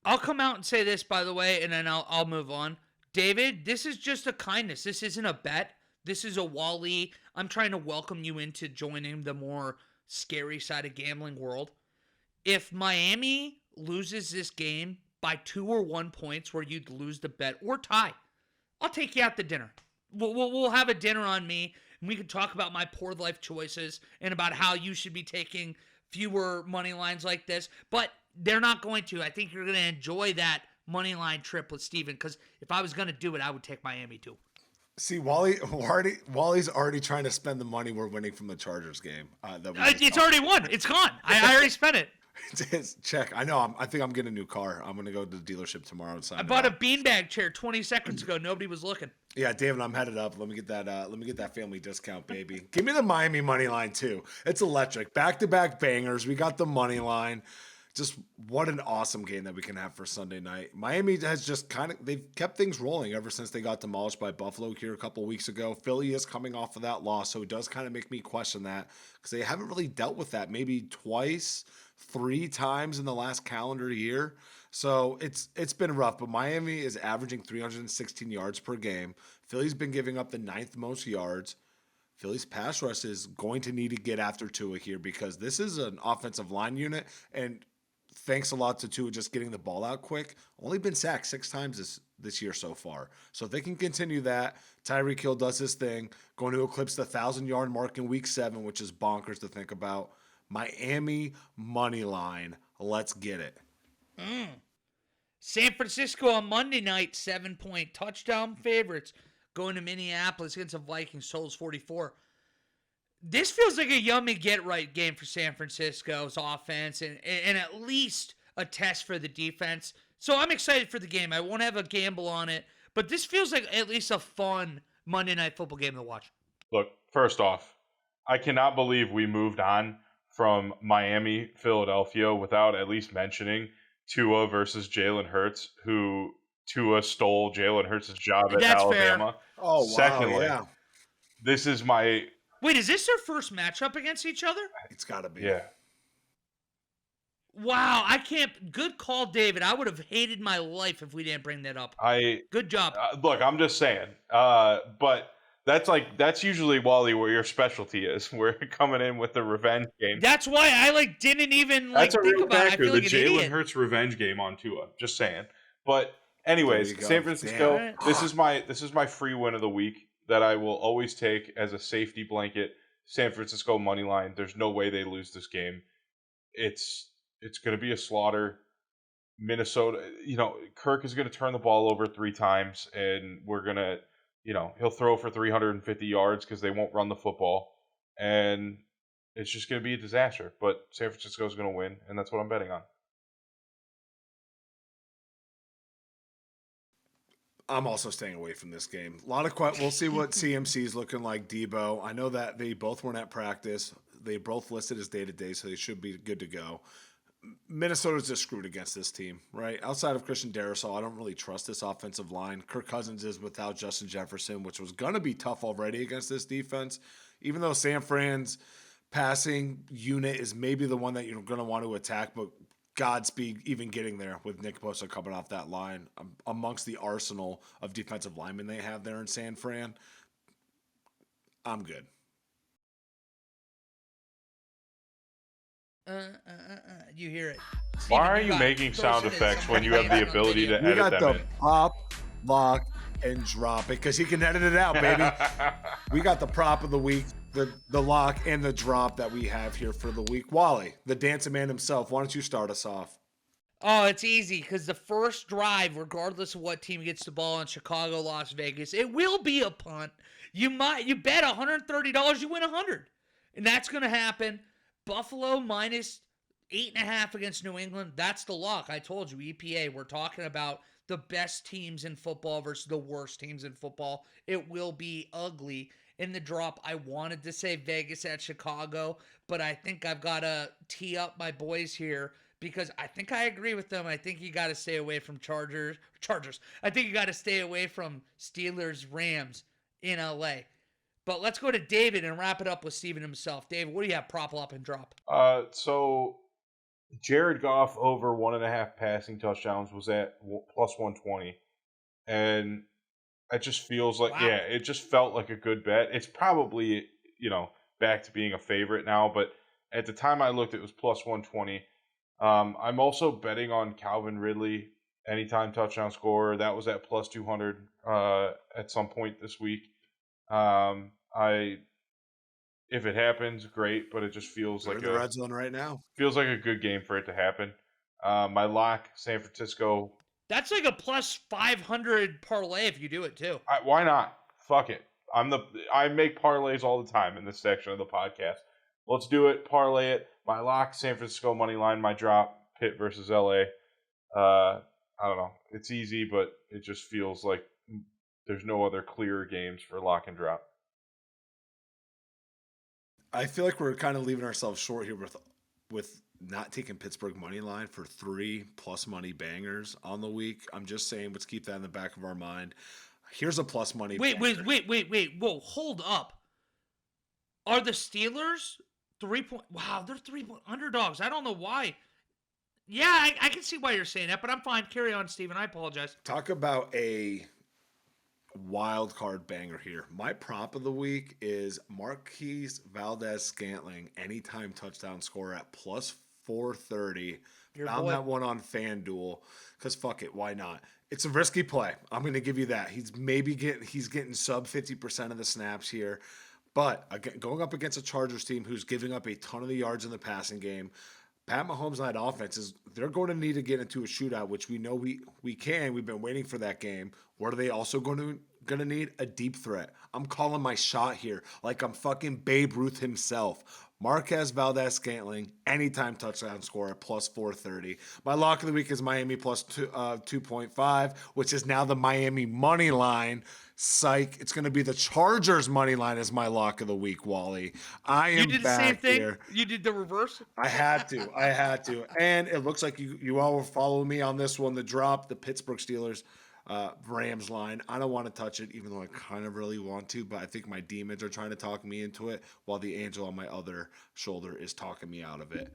I'll come out and say this, by the way, and then I'll move on. David, this is just a kindness. This isn't a bet. This is a Wally. I'm trying to welcome you into joining the more scary side of gambling world. If Miami loses this game by 2 or 1 points where you'd lose the bet or tie, I'll take you out to dinner. We'll have a dinner on me, and we can talk about my poor life choices and about how you should be taking fewer money lines like this. But they're not going to. I think you're going to enjoy that money line trip with Steven, because if I was going to do it, I would take Miami too. See, Wally's already trying to spend the money we're winning from the Chargers game. It's already won. It's gone. I already spent it. Check. I know. I think I'm getting a new car. I'm gonna go to the dealership tomorrow and sign I bought a beanbag chair 20 seconds ago. Nobody was looking. Yeah, David, I'm headed up. Let me get that family discount, baby. Give me the Miami money line too. It's electric. Back-to-back bangers. We got the money line. Just what an awesome game that we can have for Sunday night. Miami has just they've kept things rolling ever since they got demolished by Buffalo here a couple weeks ago. Philly is coming off of that loss, so it does kind of make me question that, because they haven't really dealt with that maybe twice, 3 times in the last calendar year. So it's been rough, but Miami is averaging 316 yards per game. Philly's been giving up the 9th most yards. Philly's pass rush is going to need to get after Tua here, because this is an offensive line unit, and thanks a lot to Tua just getting the ball out quick. Only been sacked 6 times this year so far. So if they can continue that, Tyreek Hill does his thing, going to eclipse the 1,000-yard mark in Week 7, which is bonkers to think about. Miami money line. Let's get it. San Francisco on Monday night, 7-point touchdown favorites, going to Minneapolis against the Vikings. Totals 44. This feels like a yummy get-right game for San Francisco's offense, and at least a test for the defense. So I'm excited for the game. I won't have a gamble on it, but this feels like at least a fun Monday Night Football game to watch. Look, first off, I cannot believe we moved on from Miami, Philadelphia without at least mentioning Tua versus Jalen Hurts, who Tua stole Jalen Hurts' job at Alabama. Fair. Oh, wow. Secondly, Yeah. This is my... Wait, is this their first matchup against each other? It's got to be. Yeah. Wow, I can't. Good call, David. I would have hated my life if we didn't bring that up. Good job. Look, I'm just saying. But that's usually, Wally, where your specialty is. We're coming in with the revenge game. That's why I didn't even that's a think real about factor. it. I feel The like an Jalen idiot. Hurts revenge game on Tua. Just saying. But anyways, San Francisco. Damn. This is my free win of the week that I will always take as a safety blanket. San Francisco money line. There's no way they lose this game. It's going to be a slaughter. Minnesota, Kirk is going to turn the ball over 3 times, and we're going to, he'll throw for 350 yards because they won't run the football, and it's just going to be a disaster. But San Francisco is going to win, and that's what I'm betting on. I'm also staying away from this game. A lot of we'll see what CMC is looking like. Debo. I know that they both weren't at practice. They both listed as day-to-day, so they should be good to go. Minnesota's just screwed against this team, right? Outside of Christian Darrisaw, I don't really trust this offensive line. Kirk Cousins is without Justin Jefferson, which was going to be tough already against this defense. Even though San Fran's passing unit is maybe the one that you're going to want to attack, but Godspeed even getting there with Nick Bosa coming off that line amongst the arsenal of defensive linemen they have there in San Fran. I'm good. You hear it. Why are you making sound effects when you have the ability to edit them in? We got the pop, lock, and drop it because he can edit it out, baby. We got the prop of the week, the lock, and the drop that we have here for the week. Wally, the dancing man himself, why don't you start us off? Oh, it's easy because the first drive, regardless of what team gets the ball in Chicago, Las Vegas, it will be a punt. You bet $130, you win $100, and that's going to happen. Buffalo minus 8.5 against New England. That's the lock. I told you, EPA. We're talking about the best teams in football versus the worst teams in football. It will be ugly. In the drop, I wanted to say Vegas at Chicago, but I think I've got to tee up my boys here because I think I agree with them. I think you got to stay away from Chargers. I think you got to stay away from Steelers, Rams in LA. But let's go to David and wrap it up with Steven himself. David, what do you have prop up and drop? So Jared Goff over 1.5 passing touchdowns was at plus 120. And it just feels like, Wow. it just felt like a good bet. It's probably, back to being a favorite now, but at the time I looked, it was plus 120. I'm also betting on Calvin Ridley, anytime touchdown scorer. That was at plus 200 at some point this week. If it happens, great, but it just feels We're like in the red zone right now. Feels like a good game for it to happen. My lock, San Francisco. That's like a plus 500 parlay if you do it too. Why not? Fuck it. I make parlays all the time in this section of the podcast. Let's do it. Parlay it. My lock, San Francisco money line. My drop, Pitt versus LA. I don't know. It's easy, but it just feels like there's no other clearer games for lock and drop. I feel like we're kind of leaving ourselves short here with not taking Pittsburgh money line for 3+ money bangers on the week. I'm just saying, let's keep that in the back of our mind. Here's a plus money. Wait. Whoa, hold up. Are the Steelers 3-point? Wow, they're 3-point underdogs. I don't know why. Yeah, I can see why you're saying that, but I'm fine. Carry on, Steven. I apologize. Talk about a wild card banger here. My prop of the week is Marquise Valdez-Scantling, anytime touchdown scorer at plus 430. Found that one on FanDuel because fuck it, why not? It's a risky play. I'm going to give you that. He's getting sub 50% of the snaps here. But again, going up against a Chargers team who's giving up a ton of the yards in the passing game, Pat Mahomes and that offense they're going to need to get into a shootout, which we know we can. We've been waiting for that game. What are they also going to need? A deep threat. I'm calling my shot here like I'm fucking Babe Ruth himself. Marquez Valdez-Scantling, anytime touchdown scorer, plus 430. My lock of the week is Miami plus 2.5, which is now the Miami money line. Psych. It's going to be the Chargers money line as my lock of the week, Wally. You did the same thing? Here. You did the reverse? I had to. And it looks like you all will follow me on this one. The drop, the Pittsburgh Steelers Rams line. I don't want to touch it, even though I kind of really want to, but I think my demons are trying to talk me into it, while the angel on my other shoulder is talking me out of it.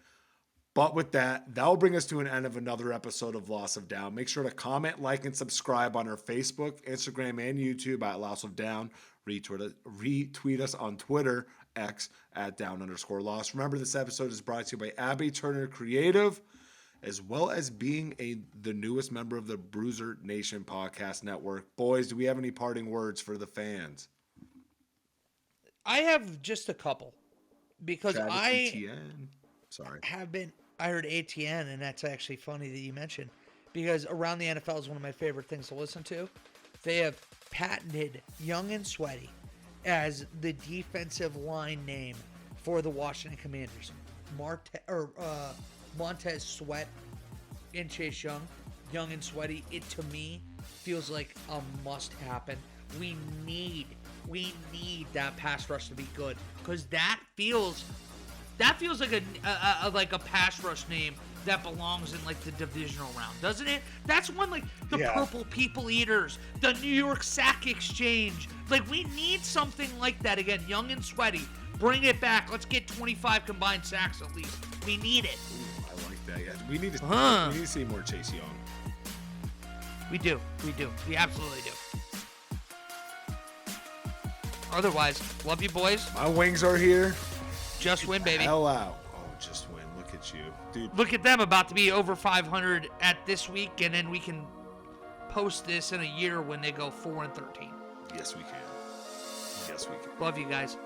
But with that will bring us to an end of another episode of Loss of Down. Make sure to comment, like, and subscribe on our Facebook, Instagram, and YouTube at Loss of Down. Retweet us on Twitter, X, at @down_loss. Remember, this episode is brought to you by Abby Turner Creative, as well as being the newest member of the Bruiser Nation Podcast Network. Boys, do we have any parting words for the fans? I have just a couple. Because I heard ATN, and that's actually funny that you mentioned, because Around the NFL is one of my favorite things to listen to. They have patented Young and Sweaty as the defensive line name for the Washington Commanders. Montez Sweat and Chase Young, Young and Sweaty. It to me feels like a must happen. We need that pass rush to be good, because that feels like a pass rush name that belongs in like the divisional round, doesn't it? That's one, like the Purple People Eaters, the New York Sack Exchange. Like, we need something like that again. Young and Sweaty, bring it back. Let's get 25 combined sacks at least. We need it. Ooh, I like that. Yeah, we need to see more Chase Young. We do. We absolutely do. Otherwise, love you, boys. My wings are here. Just win, baby. Hell out. Oh, just win. Look at you. Dude. Look at them, about to be over 500 at this week, and then we can post this in a year when they go 4-13. Yes, we can. Love you guys.